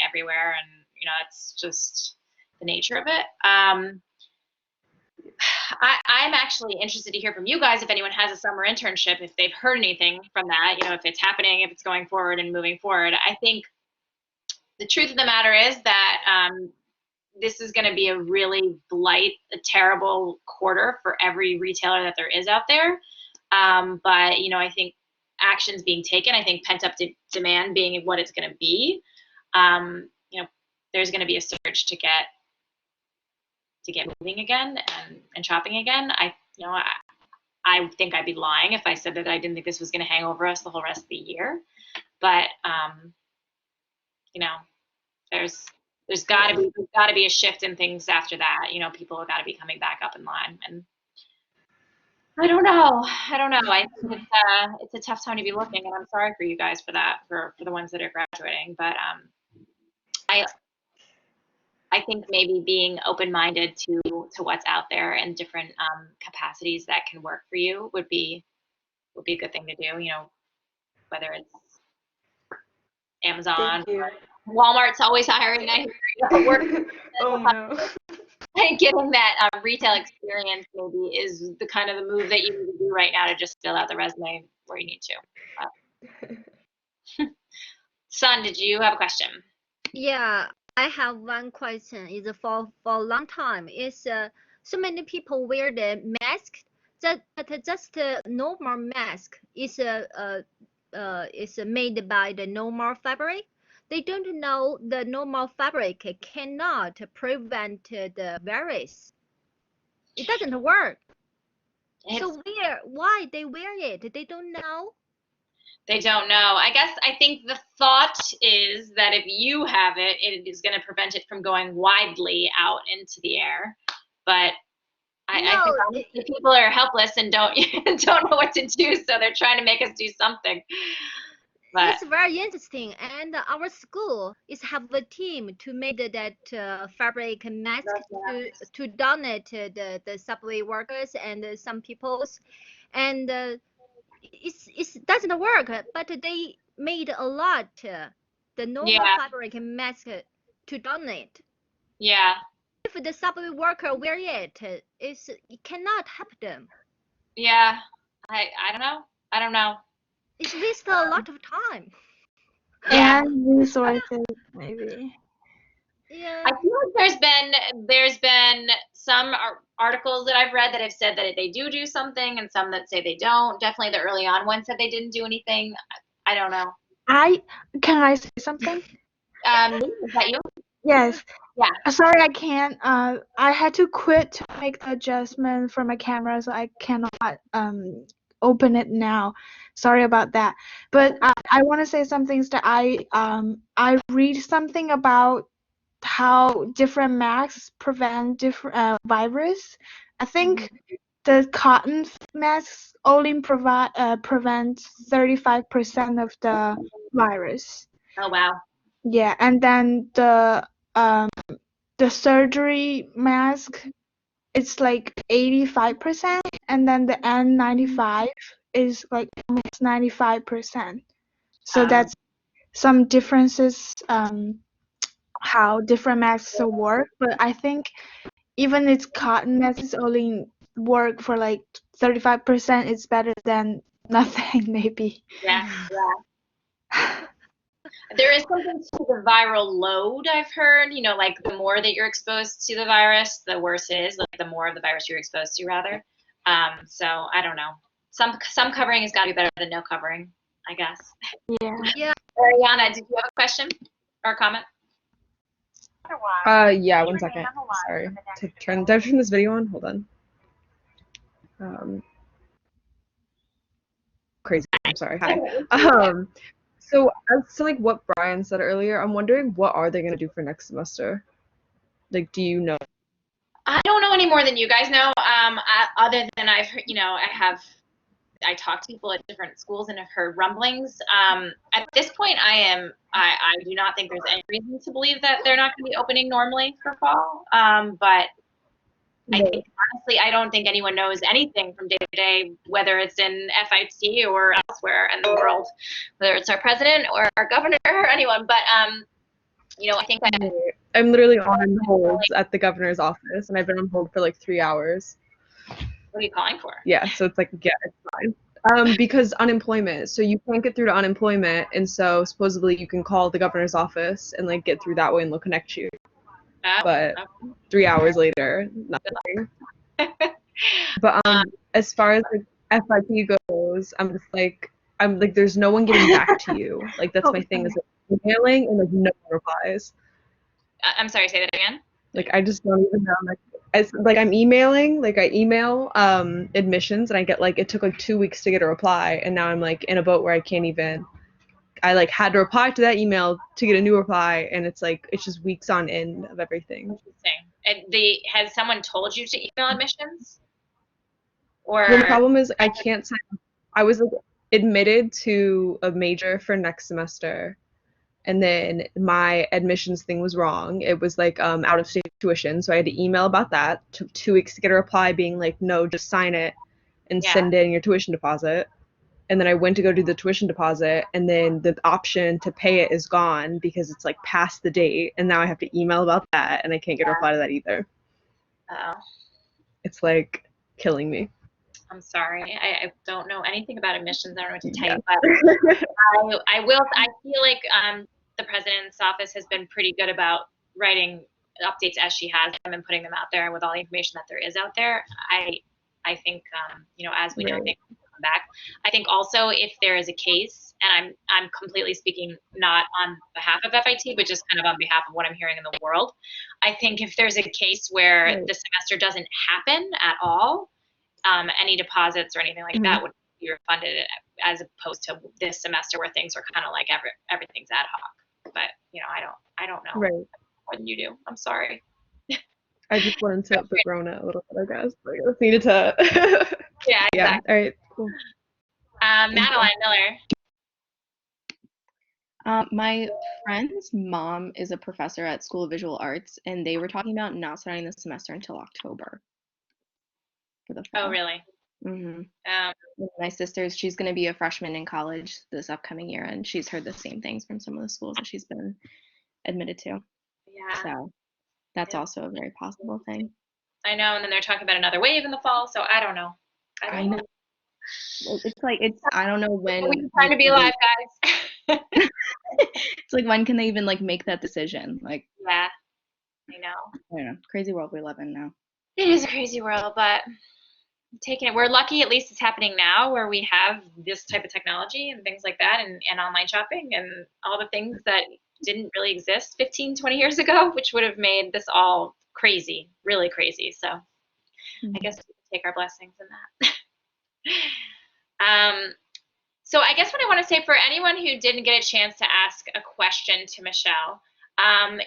everywhere, and it's just the nature of it. I'm actually interested to hear from you guys if anyone has a summer internship, if they've heard anything from that, if it's happening, if it's going forward and moving forward. I think the truth of the matter is that this is going to be a really a terrible quarter for every retailer that there is out there. But, I think actions being taken, I think pent up demand being what it's going to be, there's going to be a surge to get moving again and shopping again. I think I'd be lying if I said that I didn't think this was going to hang over us the whole rest of the year. But there's got to be a shift in things after that. People have got to be coming back up in line. And I don't know. I think it's a tough time to be looking, and I'm sorry for you guys for that, for the ones that are graduating. But I think maybe being open-minded to what's out there and different capacities that can work for you would be a good thing to do. Whether it's Amazon, or Walmart's always hiring. I hear work. Oh no. Getting that retail experience maybe is the kind of the move that you need to do right now to just fill out the resume where you need to. Sun, did you have a question? Yeah, I have one question. Is for a long time, is so many people wear the mask but just a normal mask is made by the normal fabric. They don't know the normal fabric cannot prevent the virus. It doesn't work. So why they wear it? They don't know. They don't know. I think the thought is that if you have it, it is going to prevent it from going widely out into the air. But I think honestly, people are helpless and don't know what to do, so they're trying to make us do something. But it's very interesting, and our school is have a team to make that fabric mask to donate the subway workers and some peoples, and it doesn't work. But they made a lot the normal fabric mask to donate. Yeah. If the subway worker wear it, it cannot help them. Yeah, I don't know. It's waste a lot of time. Yeah. And resources, maybe. Yeah. I feel like there's been some articles that I've read that have said that they do something, and some that say they don't. Definitely the early on ones said they didn't do anything. I don't know. Can I say something? Is that you? Yes. Yeah. Sorry, I can't. I had to quit to make the adjustment for my camera, so I cannot open it now. Sorry about that. But I want to say some things that I read something about how different masks prevent different virus. I think the cotton masks only prevent 35% of the virus. Oh wow. Yeah, and then the surgery mask, it's like 85%, and then the N95 is like almost 95%. So that's some differences how different masks work. But I think even its cotton masks only work for like 35%, it's better than nothing maybe. Yeah. There is something to the viral load, I've heard. Like the more that you're exposed to the virus, the worse it is. Like the more of the virus you're exposed to, rather. So I don't know. Some covering has got to be better than no covering, I guess. Yeah. Ariana, did you have a question or a comment? Yeah, 1 second. Sorry. Did I turn this video on? Hold on. Crazy. I'm sorry. Hi. So as to like what Brian said earlier, I'm wondering what are they gonna do for next semester? Like, do you know? I don't know any more than you guys know. Other than I've heard, I talked to people at different schools and have heard rumblings. At this point, I do not think there's any reason to believe that they're not going to be opening normally for fall. But I think honestly, I don't think anyone knows anything from day to day, whether it's in FIT or elsewhere in the world, whether it's our president or our governor or anyone. But I think I'm literally on hold at the governor's office, and I've been on hold for like 3 hours. What are you calling for? Yeah, so it's like, yeah, it's fine. Because unemployment. So you can't get through to unemployment, and so supposedly you can call the governor's office and like get through that way and they'll connect you. Oh, But okay. 3 hours later, nothing. But as far as like FIP goes, I'm like there's no one getting back to you. Like that's my thing is like, emailing and like no one replies. I'm sorry, say that again. Like I just don't even know. I'm emailing, like I email admissions and I get like it took like 2 weeks to get a reply, and now I'm like in a boat where I can't even. I like had to reply to that email to get a new reply, and it's like it's just weeks on end of everything. Interesting. And has someone told you to email admissions? Or Well, the problem is I can't sign. I was like admitted to a major for next semester, and then my admissions thing was wrong. It was like out of state tuition, so I had to email about that. Took 2 weeks to get a reply being like, no, just sign it and send in your tuition deposit. And then I went to go do the tuition deposit, and then the option to pay it is gone because it's like past the date, and now I have to email about that, and I can't get a reply to that either. Oh, It's like killing me. I'm sorry. I don't know anything about admissions. I don't know what to tell you, but I feel like the president's office has been pretty good about writing updates as she has them and putting them out there with all the information that there is out there. I think as we know, things will come back. I think also if there is a case, and I'm completely speaking not on behalf of FIT, but just kind of on behalf of what I'm hearing in the world. I think if there's a case where the semester doesn't happen at all, any deposits or anything like that would be refunded, as opposed to this semester where things are kind of like everything's ad hoc. But I don't know more than you do. I'm sorry. I just wanted to begrona it a little bit, I guess. But I just needed to. Yeah, exactly. Yeah. All right. Cool. Madeline Miller. My friend's mom is a professor at School of Visual Arts, and they were talking about not starting the semester until October. For the fall. Oh, really? My sister's, she's going to be a freshman in college this upcoming year, and she's heard the same things from some of the schools that she's been admitted to. Yeah. So that's also a very possible thing. I know, and then they're talking about another wave in the fall, so I don't know. I know. It's I don't know when. We're trying to be alive, guys. It's like, when can they even like make that decision? Like, yeah, I know. I don't know. Crazy world we live in now. It is a crazy world, but taking it. We're lucky at least it's happening now where we have this type of technology and things like that, and online shopping and all the things that didn't really exist 15, 20 years ago, which would have made this all crazy, really crazy. So I guess we can take our blessings in that. So I guess what I want to say for anyone who didn't get a chance to ask a question to Michelle,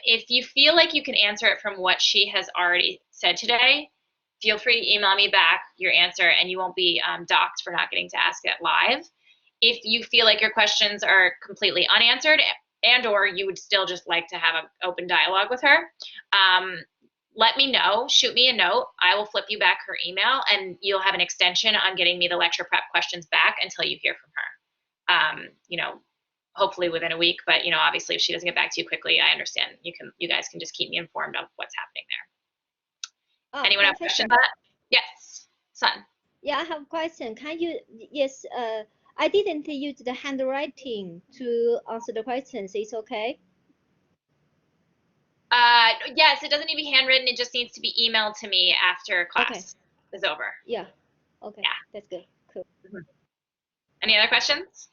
if you feel like you can answer it from what she has already said today, feel free to email me back your answer, and you won't be docked for not getting to ask it live. If you feel like your questions are completely unanswered and or you would still just like to have an open dialogue with her, let me know. Shoot me a note. I will flip you back her email, and you'll have an extension on getting me the lecture prep questions back until you hear from her. Hopefully within a week, but obviously if she doesn't get back to you quickly, I understand. You guys can just keep me informed of what's happening there. Anyone have questions on that? Yes, Sun. Yeah, I have a question. Can you, yes, I didn't use the handwriting to answer the questions. It's okay? Yes, it doesn't need to be handwritten. It just needs to be emailed to me after class is over. Yeah. Okay. Yeah. That's good. Cool. Any other questions?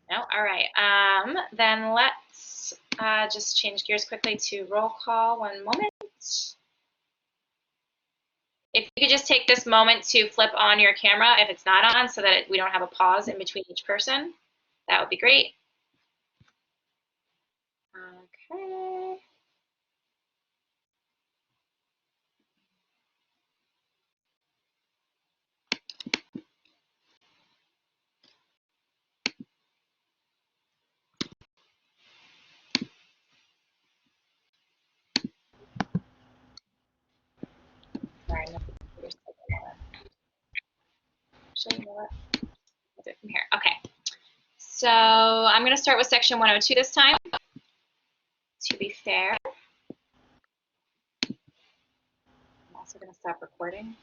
No? All right. Then let's just change gears quickly to roll call. One moment. If you could just take this moment to flip on your camera if it's not on, so that we don't have a pause in between each person, that would be great. Okay. Sorry, actually, you know what? Let's do it from here. Okay. So I'm going to start with section 102 this time, to be fair. So we're gonna stop recording.